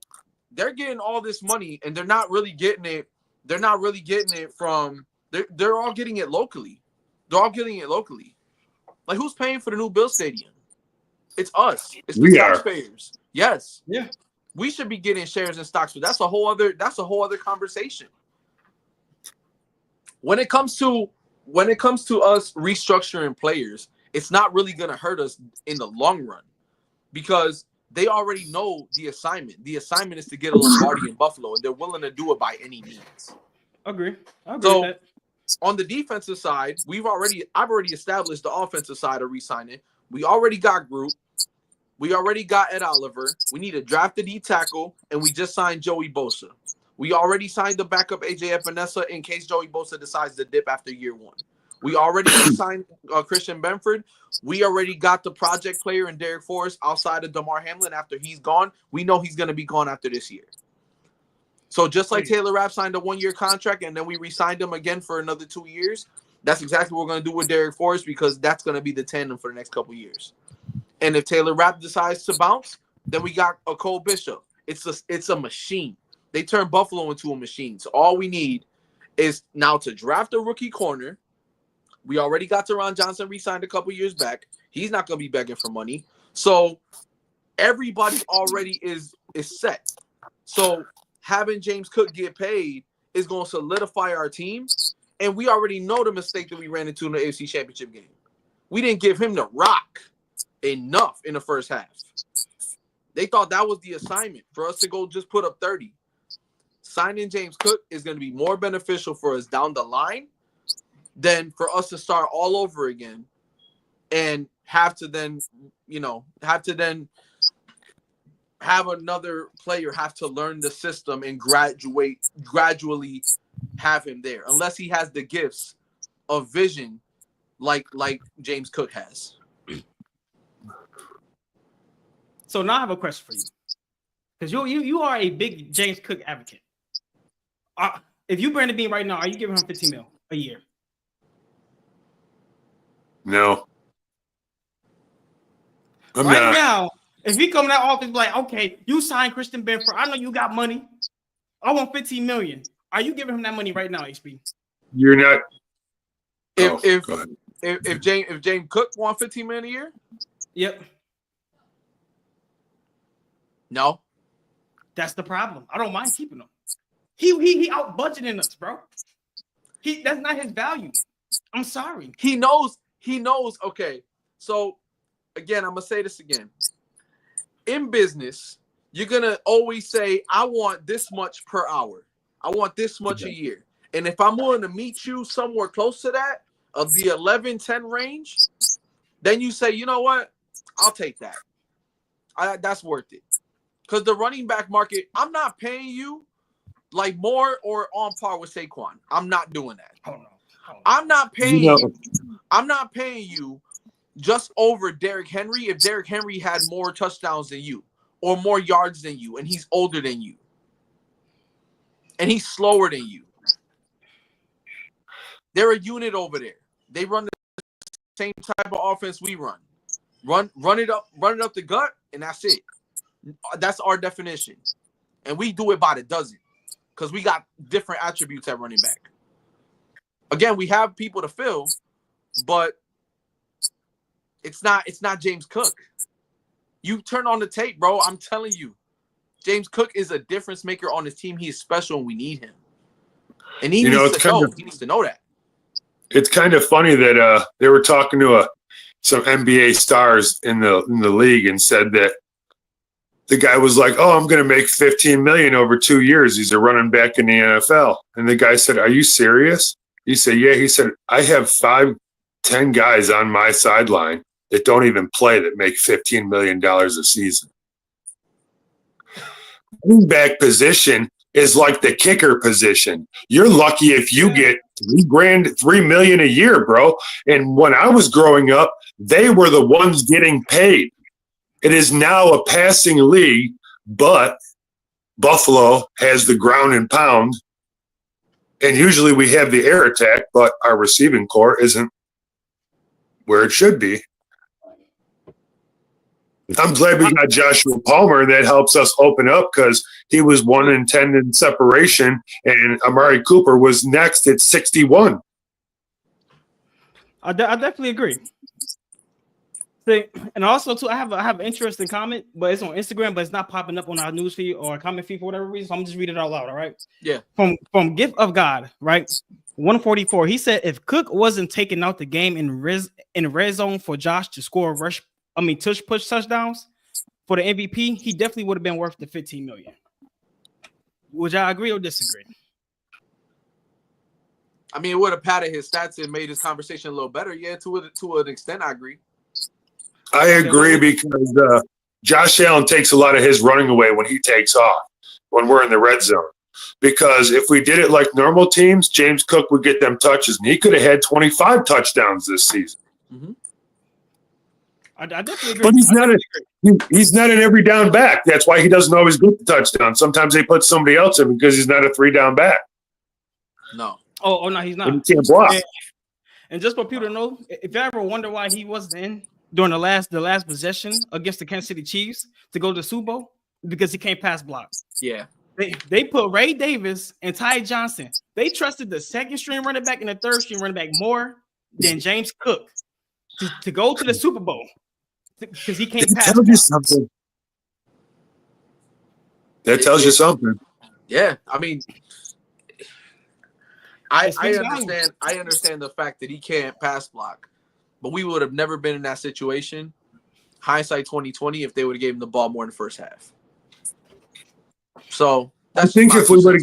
they're getting all this money and they're not really getting it. They're not really getting it from – they're all getting it locally. They're all getting it locally. Like, who's paying for the new Bill Stadium? It's us. It's the taxpayers. Yes. Yeah. We should be getting shares and stocks, but that's a whole other conversation. When it comes to us restructuring players, it's not really going to hurt us in the long run because they already know the assignment. The assignment is to get a Lombardi in Buffalo, and they're willing to do it by any means. Agree. I agree So, with that. On the defensive side, I've already established the offensive side of re-signing. We already got Group. We already got Ed Oliver. We need to draft the D tackle, and we just signed Joey Bosa. We already signed the backup AJ Epinesa in case Joey Bosa decides to dip after year one. We already signed Christian Benford. We already got the project player in Derek Forrest outside of DeMar Hamlin. After he's gone, we know he's going to be gone after this year. So just like Taylor Rapp signed a 1-year contract and then we re-signed him again for another 2 years, that's exactly what we're going to do with Derek Forrest because that's going to be the tandem for the next couple years. And if Taylor Rapp decides to bounce, then we got a Cole Bishop. It's a machine. They turned Buffalo into a machine. So all we need is now to draft a rookie corner. We already got Teron Johnson re-signed a couple years back. He's not going to be begging for money. So everybody already is set. So having James Cook get paid is going to solidify our team. And we already know the mistake that we ran into in the AFC Championship game. We didn't give him the rock enough in the first half. They thought that was the assignment for us to go just put up 30. Signing James Cook is going to be more beneficial for us down the line than for us to start all over again and have to then have another player have to learn the system and gradually have him there, unless he has the gifts of vision like James Cook has. So now I have a question for you, because you are a big James Cook advocate. If you Brandon Bean right now, are you giving him $15 million a year? No. I'm right not. now, if he come to that office like, okay, you signed Christian Benford, I know you got money. I want $15 million. Are you giving him that money right now, HB? You're not. If James Cook wants $15 million a year? Yep. No. That's the problem. I don't mind keeping him. He out budgeting us, bro. That's not his value. I'm sorry. He knows. Okay. So again, I'm gonna say this again. In business, you're gonna always say, I want this much per hour. I want this much a year. And if I'm willing to meet you somewhere close to that, of the 11-10 range, then you say, you know what? I'll take that. That's worth it. Because the running back market, I'm not paying you like more or on par with Saquon. I'm not doing that. Oh, no. I'm not paying you. I'm not paying you just over Derrick Henry if Derrick Henry had more touchdowns than you or more yards than you, and he's older than you. And he's slower than you. They're a unit over there. They run the same type of offense we run. Run it up the gut, and that's it. That's our definition. And we do it by the dozen because we got different attributes at running back. Again, we have people to fill, but it's not James Cook. You turn on the tape, bro. I'm telling you, James Cook is a difference maker on his team. He is special, and we need him. And he needs to know that. It's kind of funny that they were talking to some NBA stars in the league and said that the guy was like, "Oh, I'm going to make $15 million over 2 years. He's a running back in the NFL." And the guy said, "Are you serious?" He said, "Yeah." He said, "I have 5-10 guys on my sideline that don't even play that make $15 million a season." Running back position is like the kicker position. You're lucky if you get $3 million a year, bro. And when I was growing up, they were the ones getting paid. It is now a passing league, but Buffalo has the ground and pound. And usually we have the air attack, but our receiving core isn't where it should be. I'm glad we got Joshua Palmer, and that helps us open up because he was 1-10 in separation, and Amari Cooper was next at 61. I definitely agree. See, and also too, I have an interesting comment, but it's on Instagram, but it's not popping up on our news feed or comment feed for whatever reason. So I'm just reading it out loud. All right. Yeah. From Gift of God, right? 144. He said if Cook wasn't taking out the game in red zone for Josh to score push touchdowns for the MVP, he definitely would have been worth the $15 million. Would y'all agree or disagree? I mean, it would have padded his stats and made his conversation a little better. Yeah, to an extent, I agree. I agree because Josh Allen takes a lot of his running away when he takes off, when we're in the red zone. Because if we did it like normal teams, James Cook would get them touches, and he could have had 25 touchdowns this season. Mm-hmm. I definitely agree. But he's not an every down back. That's why he doesn't always get the touchdown. Sometimes they put somebody else in because he's not a 3-down back. No. Oh no, he's not. And he can't block. And just for people to know, if you ever wonder why he wasn't in during the last possession against the Kansas City Chiefs to go to the Super Bowl, because he can't pass block. Yeah. They put Ray Davis and Ty Johnson. They trusted the second string running back and the third string running back more than James Cook to go to the Super Bowl because he can't pass. That tells you something. That tells you something. Yeah, I mean, I understand the fact that he can't pass block, but we would have never been in that situation. Hindsight 2020, if they would have gave him the ball more in the first half. So I think if we would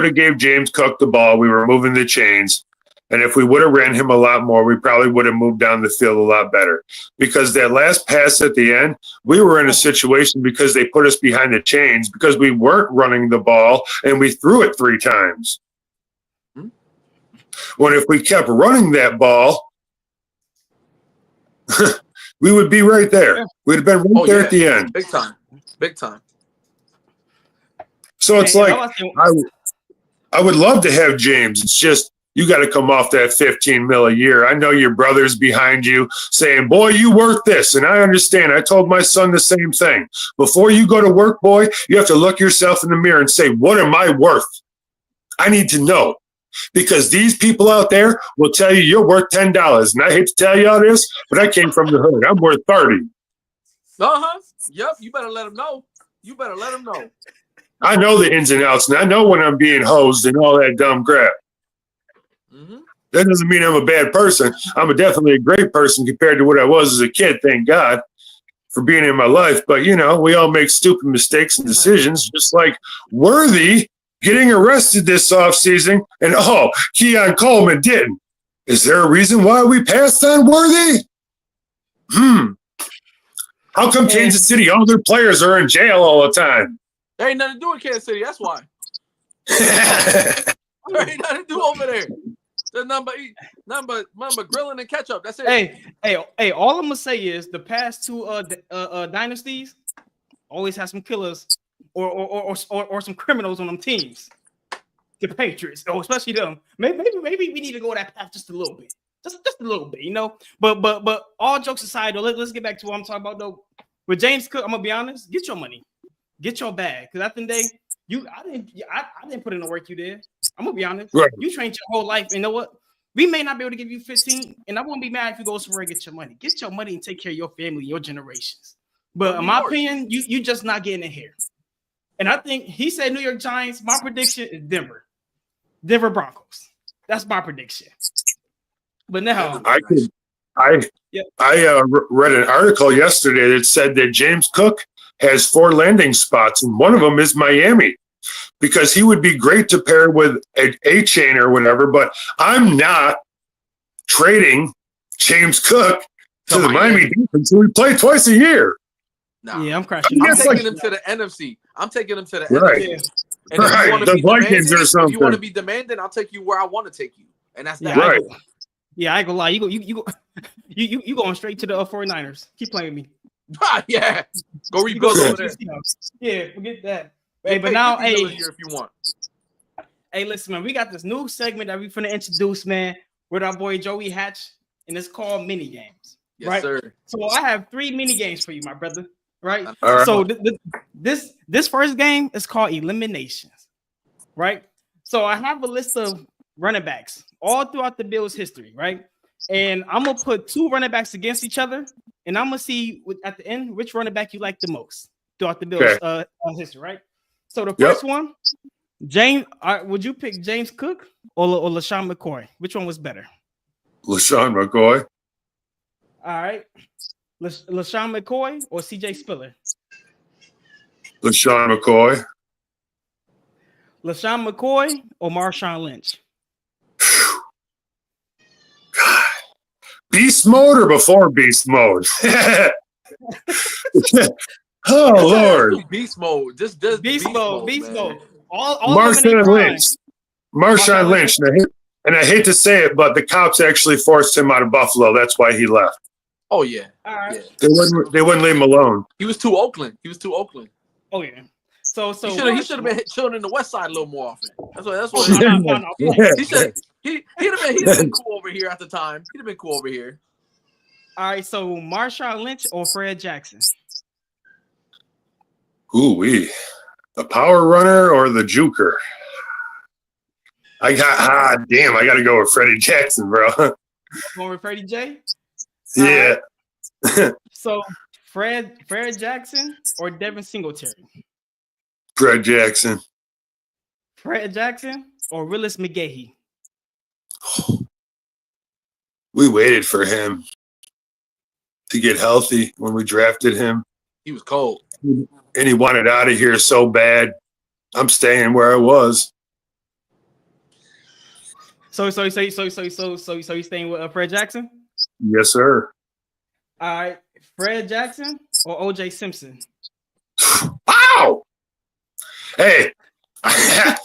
have gave James Cook the ball, we were moving the chains. And if we would have ran him a lot more, we probably would have moved down the field a lot better. Because that last pass at the end, we were in a situation because they put us behind the chains because we weren't running the ball and we threw it 3 times. When if we kept running that ball, we would be right there. We'd have been right there at the end. Big time. Big time. So it's like I would love to have James. It's just you got to come off that $15 million a year. I know your brother's behind you saying, boy, you worth this. And I understand. I told my son the same thing. Before you go to work, boy, you have to look yourself in the mirror and say, what am I worth? I need to know. Because these people out there will tell you you're worth $10. And I hate to tell you all this, but I came from the hood. I'm worth 30. Uh-huh. Yep. You better let them know. You better let them know. I know the ins and outs, and I know when I'm being hosed and all that dumb crap. Mm-hmm. That doesn't mean I'm a bad person. I'm definitely a great person compared to what I was as a kid, thank God, for being in my life. But, you know, we all make stupid mistakes and decisions, just like Worthy getting arrested this offseason, and, Keon Coleman didn't. Is there a reason why we passed on Worthy? How come Kansas City, all their players are in jail all the time? There ain't nothing to do with Kansas City. That's why. There ain't nothing to do over there. There's nothing but grilling and ketchup. That's it. Hey. All I'm gonna say is the past 2 dynasties always have some killers or some criminals on them teams. The Patriots, especially them. Maybe we need to go that path just a little bit, just a little bit, you know. But all jokes aside, though, let's get back to what I'm talking about though. With James Cook, I'm gonna be honest. Get your money. Get your bag, because at the end of the day, I didn't put in the work you did. I'm gonna be honest. Right. You trained your whole life. And you know what? We may not be able to give you 15, and I won't be mad if you go somewhere and get your money. Get your money and take care of your family, your generations. But in my opinion, you just not getting in here. And I think he said New York Giants. My prediction is Denver. Denver Broncos. That's my prediction. But now, I read an article yesterday that said that James Cook has 4 landing spots, and one of them is Miami, because he would be great to pair with a chain or whatever. But I'm not trading James Cook to the Miami Dolphins, who we play twice a year. Nah. Yeah, I'm crashing. I'm taking him to the NFC. I'm taking him to the right. NFC. And right. The Vikings or something. If you want to be demanding, I'll take you where I want to take you, and that's that. Right. I ain't gonna lie. You going straight to the 49ers. Keep playing with me. Yeah. Go rebuild over there. Yeah, forget that. Hey, but now, hey, if you want. Hey, listen, man. We got this new segment that we finna introduce, man, with our boy Joey Hatch, and it's called mini games. Yes, right? sir. So I have 3 mini games for you, my brother. Right. All right. So this first game is called eliminations. Right. So I have a list of running backs all throughout the Bills' history. Right. And I'm gonna put 2 running backs against each other, and I'm gonna see at the end which running back you like the most throughout the Bills' history. Right. So the first one, James. Would you pick James Cook or LaShawn McCoy? Which one was better? LaShawn McCoy. All right. LaShawn McCoy or CJ Spiller? LaShawn McCoy. LaShawn McCoy or Marshawn Lynch? God. Beast mode or before beast mode? Oh, Lord. Beast mode. Just beast mode. Beast mode. All Marshawn Lynch. Marshawn Lynch. And I hate to say it, but the cops actually forced him out of Buffalo. That's why he left. Oh, yeah. All right. Yeah. They wouldn't leave him alone. He was too Oakland. Oh, yeah. So he should have been chilling in the West Side a little more often. That's what no. He'd have been cool over here at the time. He'd have been cool over here. All right, so Marshawn Lynch or Fred Jackson? Ooh-wee. The power runner or the juker? I got to go with Freddie Jackson, bro. Going with Freddie J? Yeah. So Fred Jackson or Devin Singletary? Fred Jackson. Fred Jackson or Willis McGahee? We waited for him to get healthy when we drafted him. He was cold. And he wanted out of here so bad. I'm staying where I was. So you staying with Fred Jackson? Yes, sir. All right, Fred Jackson or O.J. Simpson? Wow. Hey, I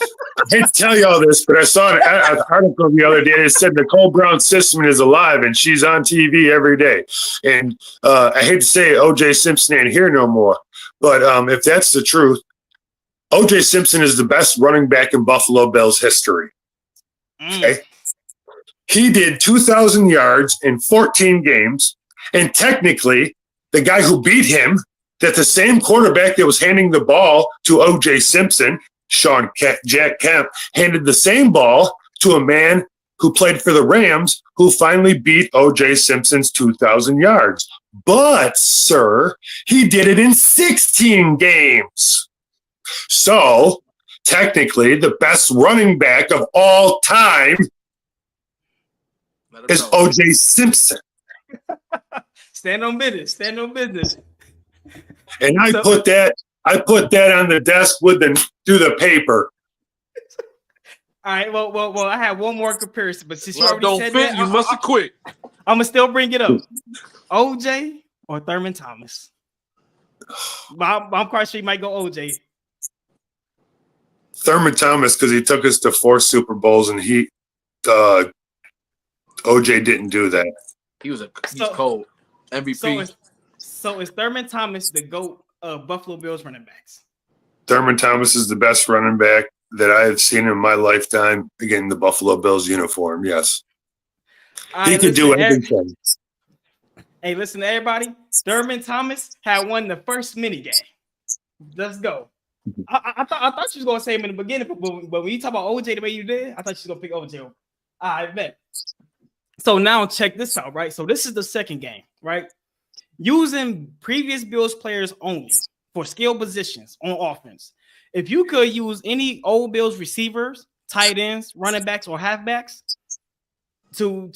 hate to tell you all this, but I saw an article the other day that said Nicole Brown Sisman is alive and she's on TV every day. And I hate to say it, O.J. Simpson ain't here no more. But if that's the truth, O.J. Simpson is the best running back in Buffalo Bills history. Okay. He did 2,000 yards in 14 games. And technically, the guy who beat him, that the same quarterback that was handing the ball to O.J. Simpson, Jack Kemp, handed the same ball to a man who played for the Rams, who finally beat O.J. Simpson's 2,000 yards. But, sir, he did it in 16 games. So, technically, the best running back of all time is O.J. Simpson. Stand on business. And I put that on the desk through the paper. All right. Well, I have one more comparison, but since you already don't said fit, that, you must have quit. I'm gonna still bring it up. OJ or Thurman Thomas? I'm quite sure you might go OJ. Thurman Thomas, because he took us to 4 Super Bowls, and OJ didn't do that. He's cold. MVP. So is Thurman Thomas the GOAT of Buffalo Bills running backs? Thurman Thomas is the best running back that I have seen in my lifetime. Again, the Buffalo Bills uniform, yes. He could do everything. Hey, listen to everybody. Thurman Thomas had won the first mini game. Let's go. I thought you was gonna say him in the beginning, but when you talk about OJ the way you did, I thought you was gonna pick OJ. I bet. So now check this out, right? So this is the second game, right? Using previous Bills players only for skill positions on offense. If you could use any old Bills receivers tight ends, running backs, or halfbacks to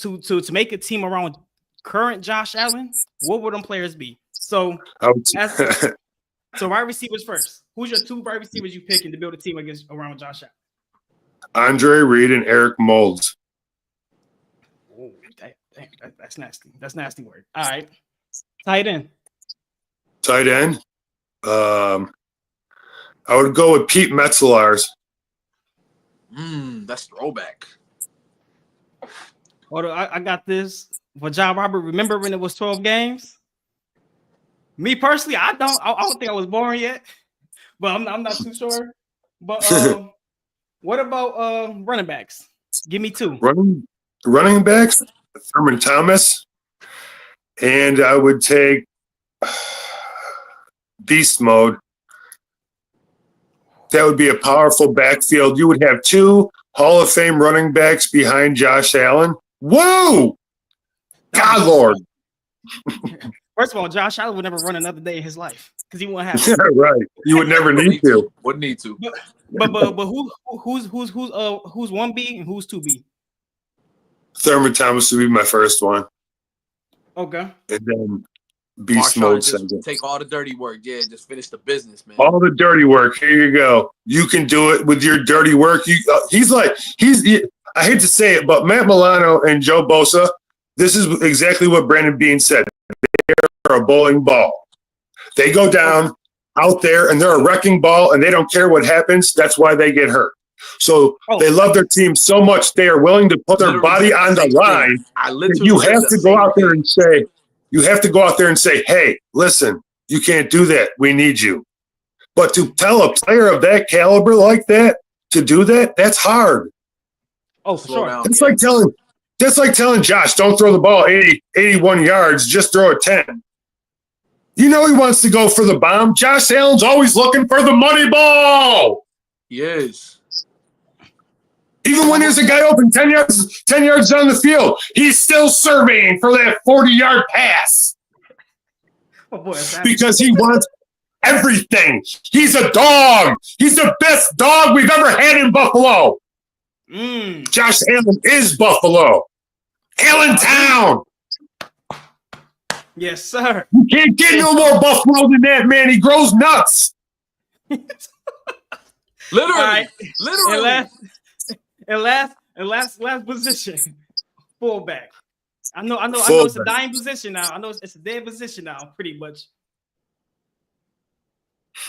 make a team around current Josh Allen, what would them players be? So, so wide receivers first. Who's your 2 wide receivers you picking to build a team around Josh Allen? Andre Reed and Eric Moulds. Oh, that's nasty. That's nasty word. All right. Tight end. Tight end. I would go with Pete Metzelaars. That's throwback. Hold on, I got this. For John Robert, remember when it was 12 games? Me personally, I don't think I was born yet, but I'm not too sure. But what about running backs? Give me 2. Running backs, Thurman Thomas, and I would take beast mode. That would be a powerful backfield. You would have 2 Hall of Fame running backs behind Josh Allen. Whoa! God, Lord. First of all, Josh Allen would never run another day in his life because he won't have to. Right. You would never need to. Wouldn't need to. But who's 1B and who's 2B? Thurman Thomas would be my first one. Okay. And then beast mode second. Take all the dirty work. Yeah, just finish the business, man. All the dirty work. Here you go. You can do it with your dirty work. I hate to say it, but Matt Milano and Joe Bosa, this is exactly what Brandon Beane said. They're a bowling ball. They go down out there and they're a wrecking ball and they don't care what happens. That's why they get hurt. So they love their team so much they are willing to put their body on the line. You have to go out there and say, hey, listen, you can't do that. We need you. But to tell a player of that caliber like that to do that, that's hard. Oh, for sure. It's like telling Josh, don't throw the ball 81 yards, just throw it 10. You know he wants to go for the bomb. Josh Allen's always looking for the money ball. He is. Even when there's a guy open 10 yards down the field, he's still surveying for that 40-yard pass. Oh boy, because he wants everything. He's a dog. He's the best dog we've ever had in Buffalo. Josh Allen is Buffalo. Allentown. Yes, sir. You can't get no more Buffalo than that, man. He grows nuts. Literally. And last position, fullback. I know it's a dying position now. I know it's a dead position now, pretty much.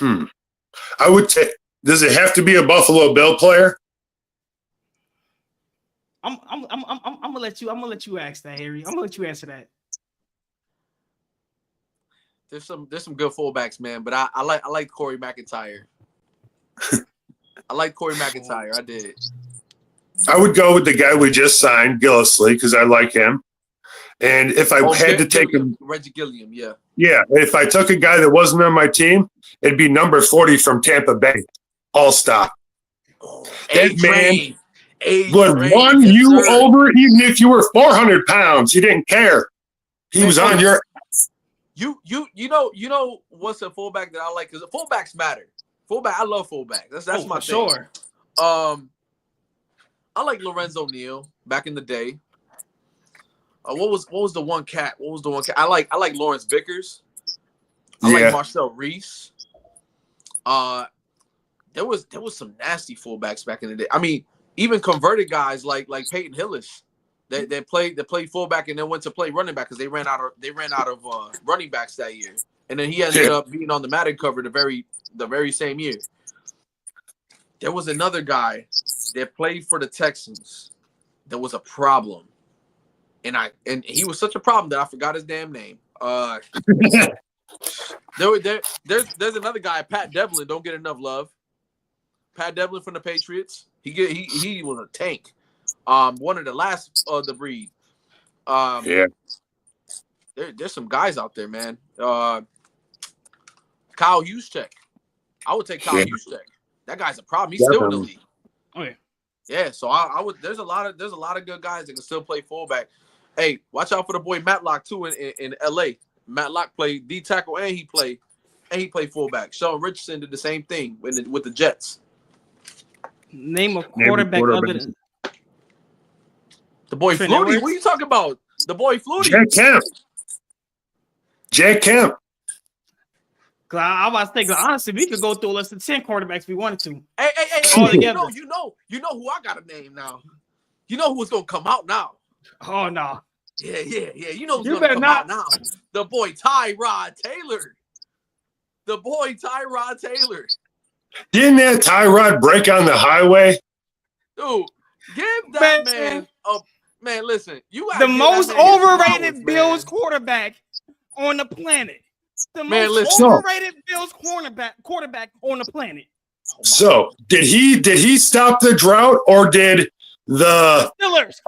I would take. Does it have to be a Buffalo Bill player? I'm gonna let you ask that, Harry. I'm gonna let you answer that. There's some good fullbacks, man, but I like Corey McIntyre. I like Corey McIntyre. I did. I would go with the guy we just signed, Gillisley, because I like him. And if I had to take him, Reggie Gilliam, yeah. Yeah, if I took a guy that wasn't on my team, it'd be number 40 from Tampa Bay. All stop. That man would run you over even if you were 400 pounds. He didn't care. He was on your. You know what's a fullback that I like? Because fullbacks matter. I love fullbacks. That's my thing. Sure. I like Lorenzo Neal back in the day. What was the one cat? I like Lawrence Vickers. I like Marcel Reese. There was some nasty fullbacks back in the day. I mean, even converted guys like Peyton Hillis. They played fullback and then went to play running back because they ran out of running backs that year. And then he ended up being on the Madden cover the very same year. There was another guy that played for the Texans that was a problem. And he was such a problem that I forgot his damn name. There's another guy, Pat Devlin, don't get enough love. Pat Devlin from the Patriots. He was a tank. One of the last of the breed. There's some guys out there, man. Kyle Juszczyk. I would take Kyle Juszczyk. That guy's a problem. He's still in the league. Oh yeah. Yeah, so I would. There's a lot of good guys that can still play fullback. Hey, watch out for the boy Matlock too in L.A. Matlock played D tackle and he played fullback. Sean Richardson did the same thing with the Jets. Name a quarterback other than the boy Trent Flutie. Edwards? What are you talking about? The boy Flutie. Jack Kemp. I was about to say, honestly, we could go through a list of 10 quarterbacks if we wanted to. Hey, All you together. know who I got a name now. You know who's gonna come out now. Oh no. Yeah. You know who's You gonna better come not. out now. The boy Tyrod Taylor. Didn't that Tyrod break on the highway? Dude, give that man a man. Listen, you The most that man his overrated flowers, Bills man. quarterback on the planet. The Man, most listen. overrated Bills quarterback on the planet. So did he stop the drought, or did the Steelers.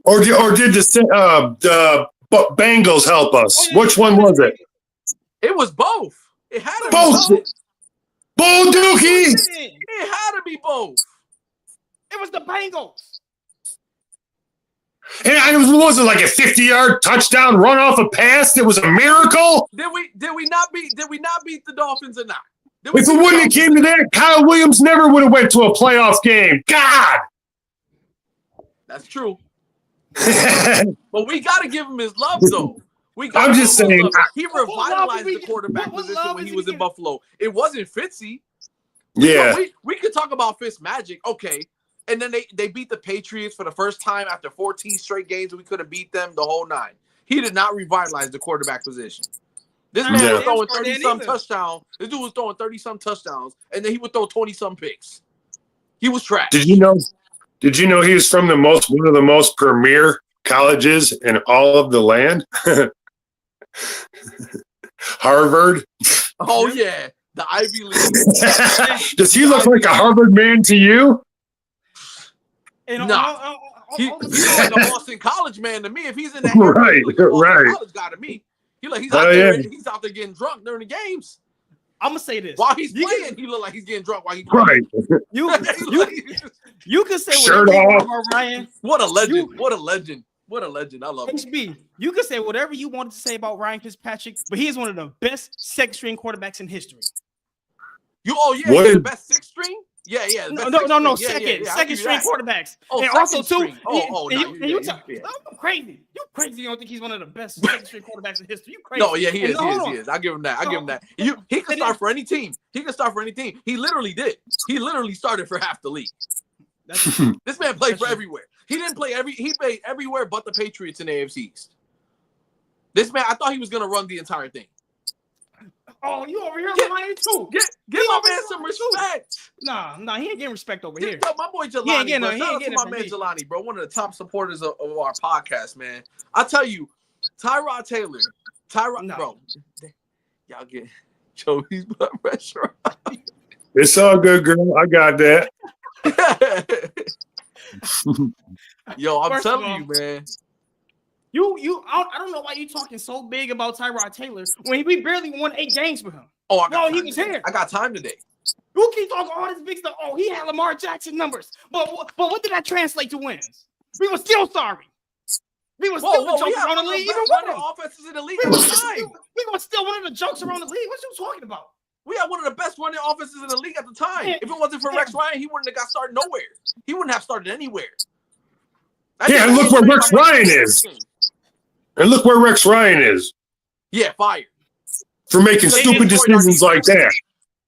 or did the Bengals help us? Which one was it? It was both. It had to be Both. both. Bull Dookie. It had to be both. It was the Bengals. And it wasn't like a 50-yard touchdown run off a pass. It was a miracle. Did we not beat the Dolphins or not? If it wouldn't have came to that, Kyle Williams never would have went to a playoff game. God. That's true. But we got to give him his love, though. I'm just saying. He revitalized the quarterback position when he was in Buffalo. It wasn't Fitzy. Yeah. We could talk about Fitz magic. Okay. And then they beat the Patriots for the first time after 14 straight games. We could have beat them the whole 9. He did not revitalize the quarterback position. This man was throwing 30-some touchdowns. This dude was throwing 30-some touchdowns, and then he would throw 20-some picks. He was trash. Did you know he was from one of the most premier colleges in all of the land? Harvard. Oh yeah, the Ivy League. Does he look like a Harvard man to you? Nah. He looks like a Boston College man to me. If he's in that right. college guy to me. He's out there. Yeah. He's out there getting drunk during the games. I'm gonna say this while he's playing. He look like he's getting drunk while he's playing. Right. You can say shirt whatever you off. want about Ryan. What a legend! What a legend! What a legend! I love HB. You can say whatever you wanted to say about Ryan Fitzpatrick, but he is one of the best second-string quarterbacks in history. The best sixth string. Yeah. No. Second string quarterbacks. Oh, and also too. You crazy. You crazy. You don't think he's one of the best second string quarterbacks in history? You crazy? No, yeah, he is. He is. I give him that. He can start for any team. He literally did. He literally started for half the league. This man played for everywhere. He didn't play He played everywhere but the Patriots in the AFC East. This man, I thought he was gonna run the entire thing. Oh, you over here lying too? Give my man some respect. Nah, he ain't getting respect over here. My boy Jelani, shout out to my man Jelani, bro. One of the top supporters of our podcast, man. I tell you, Tyrod Taylor, bro. Y'all get Joey's blood pressure. It's all good, girl. I got that. Yo, I'm telling you, man. I don't know why you talking so big about Tyrod Taylor when we barely won 8 games with him. He was here. I got time today. You keep talking all this big stuff. Oh, he had Lamar Jackson numbers, but what did that translate to wins? We were still sorry. We were still the jokes around the league. Even one of the offenses in the league at the time. We were still one of the jokes around the league. What you talking about? We had one of the best running offenses in the league at the time. If it wasn't for Rex Ryan, he wouldn't have got started nowhere. He wouldn't have started anywhere. And look where Rex Ryan is. And look where Rex Ryan is. Yeah, fired. For making stupid decisions like that.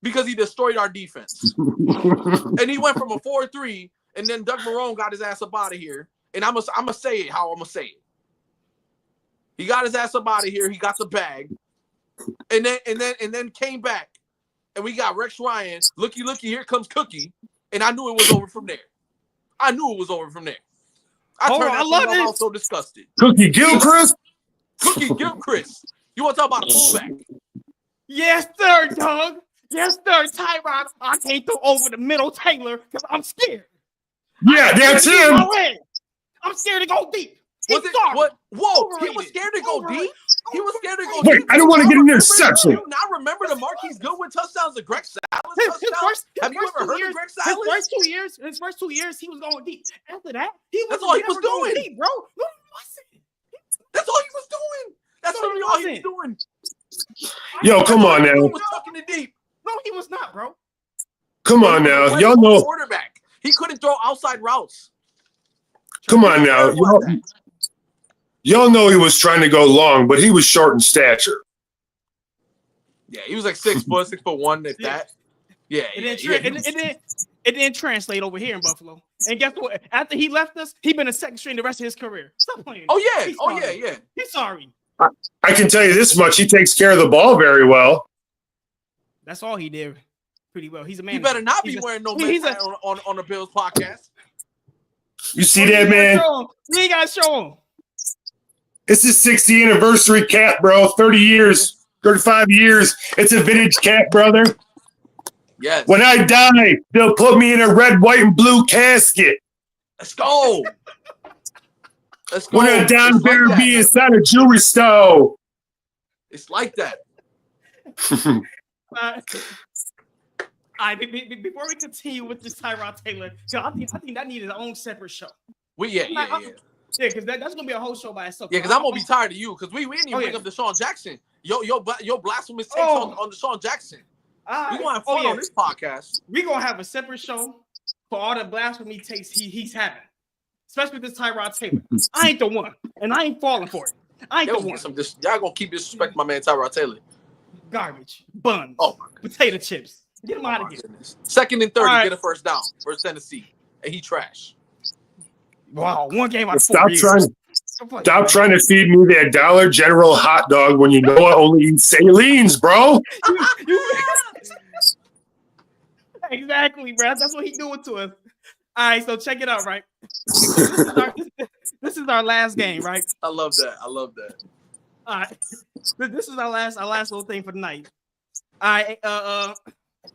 Because he destroyed our defense. And he went from a 4-3, and then Doug Marrone got his ass up out of here. And I'm gonna say it how I'm gonna say it. He got his ass up out of here. He got the bag. And then came back. And we got Rex Ryan. Looky, here comes Cookie. And I knew it was over from there. I was so disgusted. Cookie Gilchrist? Cookie Gilchrist. You want to talk about a fullback? Yes, sir, Doug. Yes, sir, Tyrod. I can't throw over the middle Taylor because I'm scared. Yeah, that's him. I'm scared to go deep. Was it what? Whoa, he was scared to go deep? He was scared to go deep. Wait, I don't want to get an interception. Do you not remember the Marquise Goodwin touchdowns, the Greg Salas touchdowns? Have you ever heard of Greg Salas? His first 2 years, he was going deep. After that, that's all he was doing, deep, bro. No, he wasn't. That's all he was doing. That's literally all he was doing. Yo, come on now. He was tucking it deep. No, he was not, bro. Come on now. Y'all know. Quarterback. He couldn't throw outside routes. Come on now. Y'all know he was trying to go long, but he was short in stature. Yeah, he was like 6 foot, 6'1", if that. Yeah, it didn't translate over here in Buffalo. And guess what? After he left us, he been a second string the rest of his career. Stop playing. Oh yeah. He's sorry. I can tell you this much: he takes care of the ball very well. That's all he did. Pretty well. He's a man. He better not be wearing no man on the Bills podcast. You see that, man? You ain't gotta show him. It's his 60th anniversary cap, bro. 30 years, 35 years. It's a vintage cap, brother. Yes. When I die, they'll put me in a red, white, and blue casket. Let's go. When I die, better be inside a jewelry store. It's like that. Before we continue with this Tyrod Taylor, I think that needed its own separate show. Yeah, because that's gonna be a whole show by itself. Yeah, because I'm gonna be tired of you because we didn't even bring up Deshaun Jackson. Yo, blasphemous takes on Deshaun Jackson. We're gonna have fun on this podcast. We're gonna have a separate show for all the blasphemy takes he's having, especially with this Tyrod Taylor. I ain't the one, and I ain't falling for it. I ain't the one. Y'all gonna keep disrespecting my man Tyrod Taylor. Garbage, buns, potato chips. Get him out of here. Goodness. 2nd and 30, get a first down versus Tennessee, and he trash. Wow, one game out of 4 years. Stop trying to feed me that Dollar General hot dog when you know I only eat salines, bro. Exactly, bro. That's what he's doing to us. All right, so check it out, right? This is our last game, right? I love that. All right, this is our last little thing for the night. All right,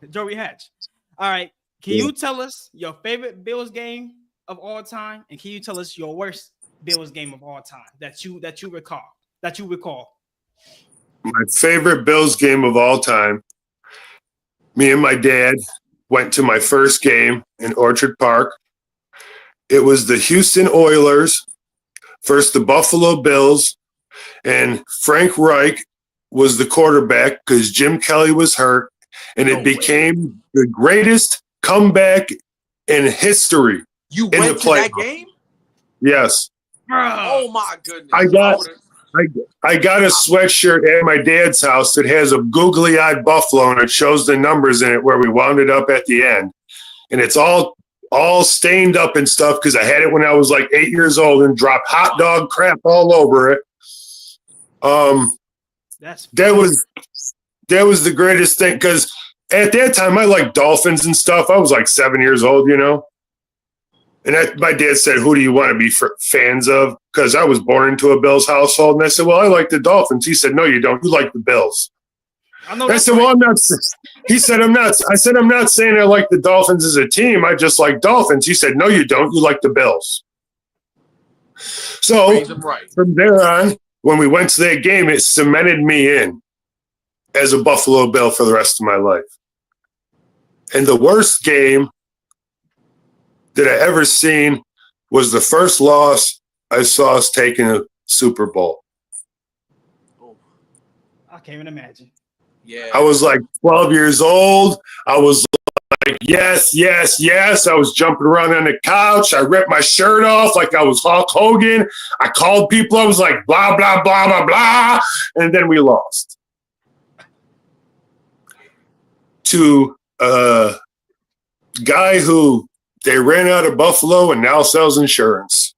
Joey Hatch. All right, can you tell us your favorite Bills game of all time, and can you tell us your worst Bills game of all time that you recall? My favorite Bills game of all time. Me and my dad went to my first game in Orchard Park. It was the Houston Oilers versus the Buffalo Bills, and Frank Reich was the quarterback because Jim Kelly was hurt, and it became the greatest comeback in history. You went to that game? Yes. Oh my goodness! I got a sweatshirt at my dad's house that has a googly-eyed buffalo, and it shows the numbers in it where we wound it up at the end, and it's all stained up and stuff because I had it when I was like 8 years old and dropped hot dog crap all over it. That was the greatest thing because at that time I liked dolphins and stuff. I was like 7 years old, you know. And my dad said, "Who do you want to be fans of?" Because I was born into a Bills household. And I said, "Well, I like the Dolphins." He said, "No, you don't. You like the Bills." I said, "Well, I'm not." He said, "I'm not." I said, "I'm not saying I like the Dolphins as a team. I just like Dolphins." He said, "No, you don't. You like the Bills." So from there on, when we went to that game, it cemented me in as a Buffalo Bill for the rest of my life. And the worst game that I ever seen was the first loss I saw us taking a Super Bowl. I can't even imagine. Yeah. I was like 12 years old. I was like, yes, yes, yes. I was jumping around on the couch. I ripped my shirt off like I was Hulk Hogan. I called people. I was like, blah, blah, blah, blah, blah. And then we lost to a guy who they ran out of Buffalo and now sells insurance.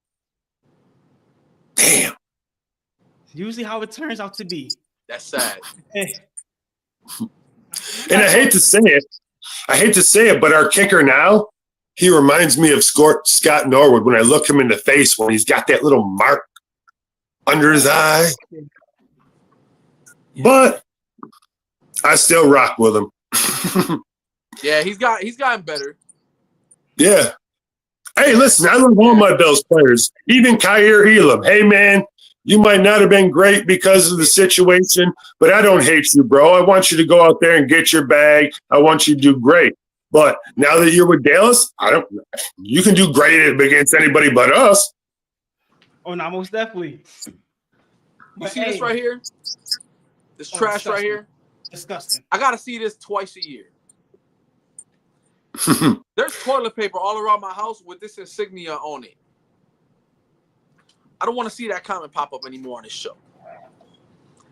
Damn. Usually how it turns out to be. That's sad. And I hate to say it, but our kicker now, he reminds me of Scott Norwood when I look him in the face when he's got that little mark under his eye. But I still rock with him. Yeah, he's gotten better. Yeah. Hey, listen, I love all my Bills players, even Kyer Elam. Hey, man, you might not have been great because of the situation, but I don't hate you, bro. I want you to go out there and get your bag. I want you to do great. But now that you're with Dallas, you can do great against anybody but us. Oh, no, most definitely. You see this right here? This trash right here? Disgusting. I got to see this twice a year. There's toilet paper all around my house with this insignia on it. I don't want to see that comment pop up anymore on this show.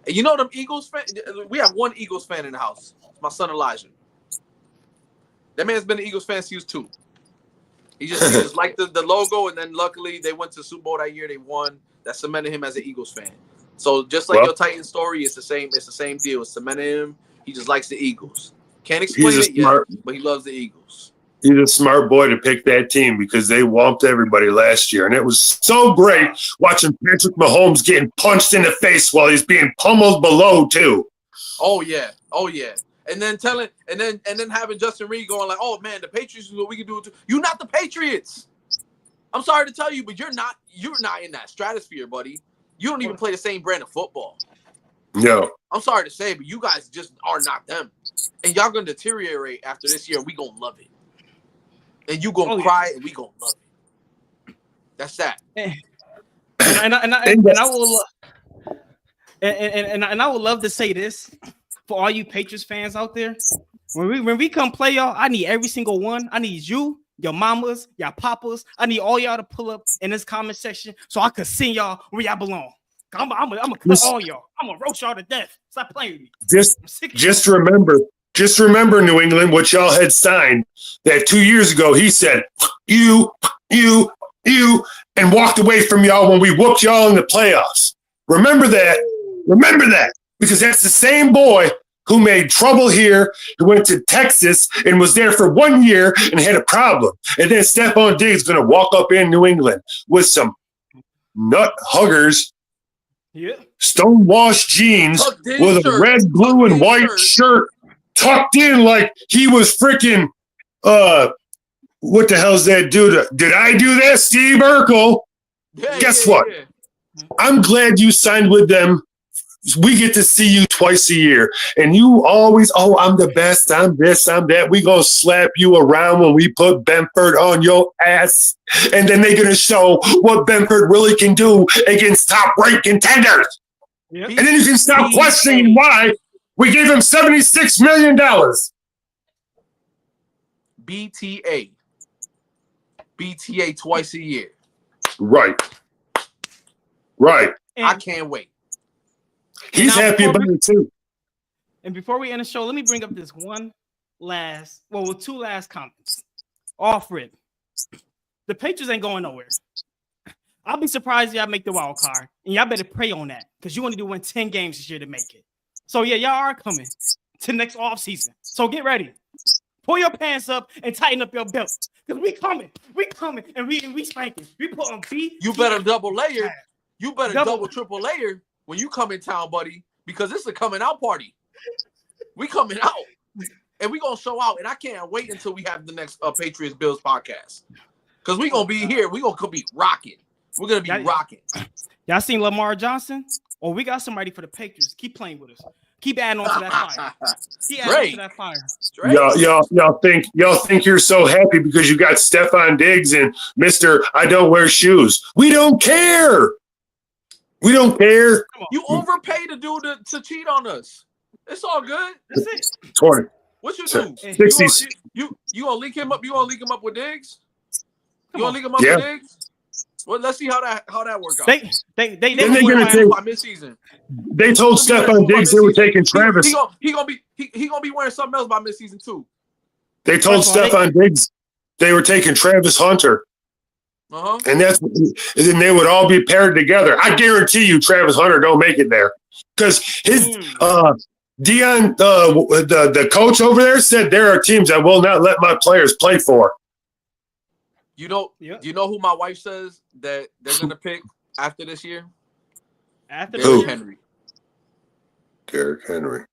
And you know them Eagles fans? We have one Eagles fan in the house. It's my son Elijah. That man's been an Eagles fan since he was 2. He just liked the logo, and then luckily they went to the Super Bowl that year. They won. That cemented him as an Eagles fan. So just like your Titan story, it's the same deal. It cemented him. He just likes the Eagles. Can't explain it yet, but he loves the Eagles. He's a smart boy to pick that team because they whomped everybody last year. And it was so great watching Patrick Mahomes getting punched in the face while he's being pummeled below, too. Oh, yeah. And then having Justin Reed going like, oh, man, the Patriots is what we can do. You're not the Patriots. I'm sorry to tell you, but you're not in that stratosphere, buddy. You don't even play the same brand of football. No. I'm sorry to say, but you guys just are not them. And y'all going to deteriorate after this year, and we going to love it. And you gonna cry, and we gonna love it. That's that. And I would love to say this for all you Patriots fans out there. When we come play y'all, I need every single one. I need you, your mamas, your papas. I need all y'all to pull up in this comment section so I can send y'all where y'all belong. I'm gonna cut all y'all. I'm gonna roast y'all to death. Stop playing with me. Just remember, New England, what y'all had signed that 2 years ago. He said, you, and walked away from y'all when we whooped y'all in the playoffs. Remember that, because that's the same boy who made trouble here, who went to Texas and was there for 1 year and had a problem. And then Stephon Diggs going to walk up in New England with some nut huggers, stonewashed jeans with a red, blue, and white shirt. Tucked in like he was freaking, what the hell's that dude? Did I do that, Steve Urkel? Guess what? I'm glad you signed with them. We get to see you twice a year. And you always, I'm the best, I'm this, I'm that. We gonna slap you around when we put Benford on your ass. And then they're gonna show what Benford really can do against top-ranked contenders. Yep. And then you can stop questioning why we gave him $76 million. BTA twice a year. Right. And I can't wait. He's happy about it too. And before we end the show, let me bring up this two last comments. Off rip. The Patriots ain't going nowhere. I'll be surprised if y'all make the wild card. And y'all better pray on that because you only do win 10 games this year to make it. So, yeah, y'all are coming to next offseason. So get ready. Pull your pants up and tighten up your belt. Because we coming, and we spanking. We put on B. You better double layer. You better double, triple layer when you come in town, buddy, because this is a coming out party. We coming out. And we going to show out. And I can't wait until we have the next Patriots Bills podcast. Because we going to be here. We going to be rocking. We're going to be rocking. Y'all seen Lamar Johnson? Or we got somebody for the Patriots. Keep playing with us. Keep adding on to that fire. Keep adding on to that fire. Y'all think you're so happy because you got Stephon Diggs and Mr. I don't wear shoes. We don't care. You overpay the dude to cheat on us. It's all good. That's it. 20. What you do? 60s. You gonna link him up? You gonna link him up with Diggs? You gonna link him up with Diggs? Well, let's see how that works out. They by midseason. They told Stephon Diggs they were taking Travis. He gonna be wearing something else by midseason too. They told Stephon Diggs they were taking Travis Hunter. And then they would all be paired together. I guarantee you Travis Hunter don't make it there. Because his Dion, the coach over there said there are teams I will not let my players play for. Do you know who my wife says that they're gonna pick after this year? Derrick Henry. Derrick Henry.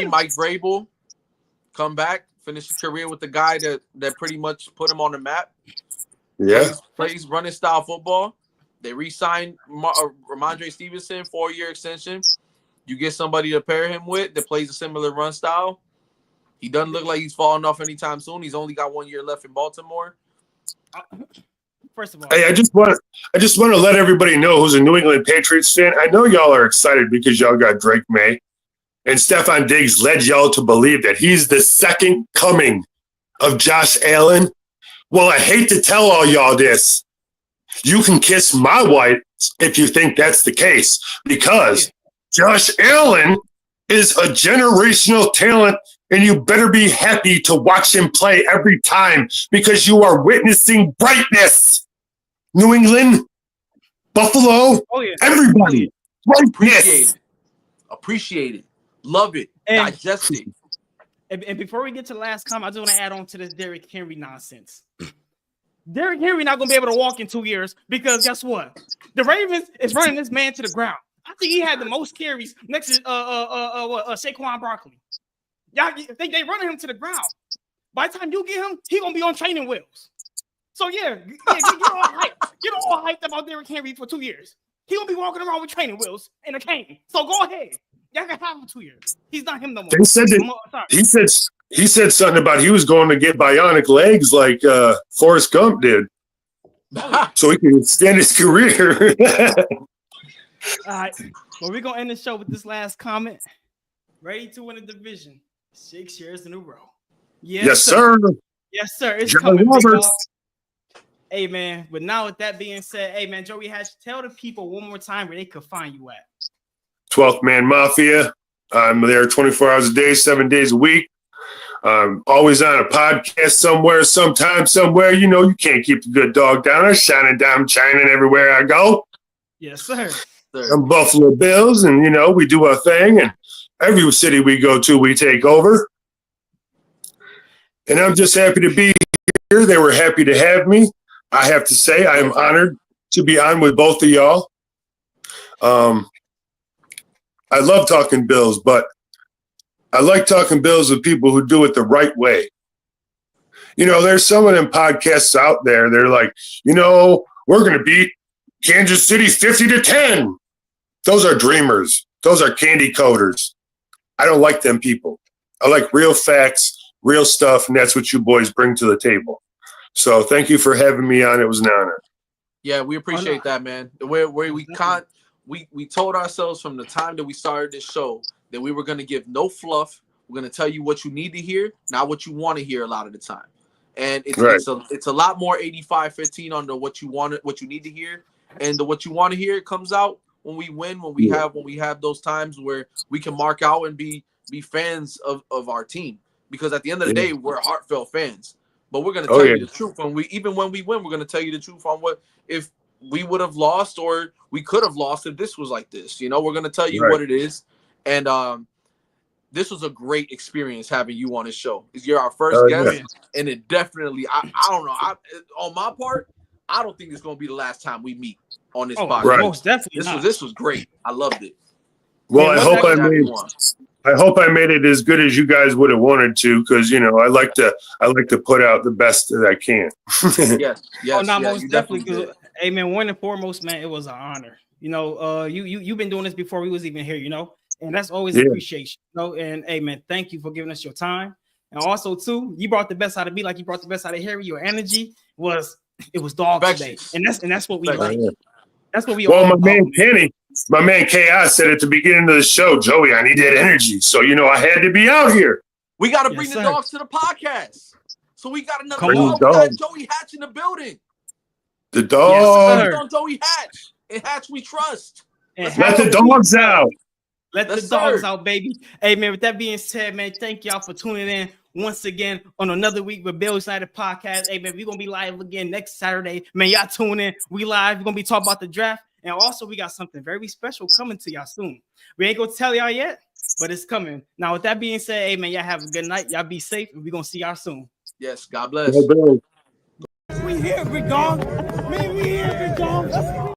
Mike Vrabel, come back, finish his career with the guy that pretty much put him on the map. Yeah. Plays running style football. They re-signed Ramondre Stevenson, 4-year extension. You get somebody to pair him with that plays a similar run style. He doesn't look like he's falling off anytime soon. He's only got 1 year left in Baltimore. First of all, hey, I just want to let everybody know who's a New England Patriots fan. I know y'all are excited because y'all got Drake May, and Stephon Diggs led y'all to believe that he's the second coming of Josh Allen? Well, I hate to tell all y'all this. You can kiss my wife if you think that's the case, because Josh Allen is a generational talent, and you better be happy to watch him play every time because you are witnessing brightness. New England, Buffalo, everybody. Brightness. Appreciate it. Love it. Digest it. And before we get to the last comment, I just want to add on to this Derrick Henry nonsense. Derrick Henry not going to be able to walk in 2 years because guess what? The Ravens is running this man to the ground. I think he had the most carries next to Saquon Barkley. Y'all think they running him to the ground. By the time you get him, he going to be on training wheels. So, get all hyped about Derrick Henry for 2 years. He going to be walking around with training wheels and a cane. So, go ahead. Y'all can have him 2 years. He's not him no more. They said that, he said something about he was going to get bionic legs like Forrest Gump did. So he can extend his career. All right. Well, we're going to end the show with this last comment. Ready to win a division 6 years in a row. Yes, sir. Yes, sir. It's John coming. Roberts. Hey, man. But now with that being said, hey, man, Joey Hatch, tell the people one more time where they could find you at. 12th Man Mafia. I'm there 24 hours a day, 7 days a week. Always on a podcast somewhere, sometime, somewhere. You know, you can't keep the good dog down. I'm shining down, shining everywhere I go. Yes, sir. I'm Buffalo Bills, and, you know, we do our thing, and every city we go to, we take over. And I'm just happy to be here. They were happy to have me. I have to say I am honored to be on with both of y'all. I love talking Bills, but I like talking Bills with people who do it the right way. You know, there's some of them podcasts out there. They're like, you know, we're going to beat Kansas City 50-10. Those are dreamers. Those are candy coaters. I don't like them people. I like real facts, real stuff, and that's what you boys bring to the table. So thank you for having me on. It was an honor. Yeah, we appreciate that, man. Where we can't. We told ourselves from the time that we started this show that we were going to give no fluff. We're going to tell you what you need to hear, not what you want to hear a lot of the time. And it's a lot more 85-15 on the what you need to hear, and the what you want to hear comes out when we win, when we have those times where we can mark out and be fans of our team. Because at the end of the day, we're heartfelt fans. But we're going to tell you the truth. When we win, we're going to tell you the truth on what if we would have lost or we could have lost if this was like this. You know, we're going to tell you what it is. And this was a great experience having you on this show. You're our first guest, and it definitely, I don't know. On my part, I don't think it's going to be the last time we meet on this podcast. Right. Most definitely. This was great. I loved it. Well, I hope I made it as good as you guys would have wanted to, because you know I like to put out the best that I can. Yes. Most definitely good. Hey man, one and foremost, man, it was an honor. You know, you've been doing this before we was even here, you know, and that's always appreciation. You know, and hey man, thank you for giving us your time. And also too, you brought the best out of me, like you brought the best out of Harry. Your energy was dog today, and that's what we like. That's what we. Well, my man K.I. said at the beginning of the show, Joey, I need that energy, so you know I had to be out here. We got to bring the dogs to the podcast, so we got another dog. We got Joey Hatch in the building. The dog. On Joey Hatch. And Hatch we trust. Let the dogs out. Let the dogs out, baby. Hey, man, with that being said, man, thank y'all for tuning in once again on another week with Bills United Podcast. Hey, man, we're going to be live again next Saturday. Man, y'all tune in. We live. We're going to be talking about the draft. And also, we got something very special coming to y'all soon. We ain't going to tell y'all yet, but it's coming. Now, with that being said, hey, man, y'all have a good night. Y'all be safe, and we're going to see y'all soon. Yes, God bless. We here, big dog. Man, we here, big dog.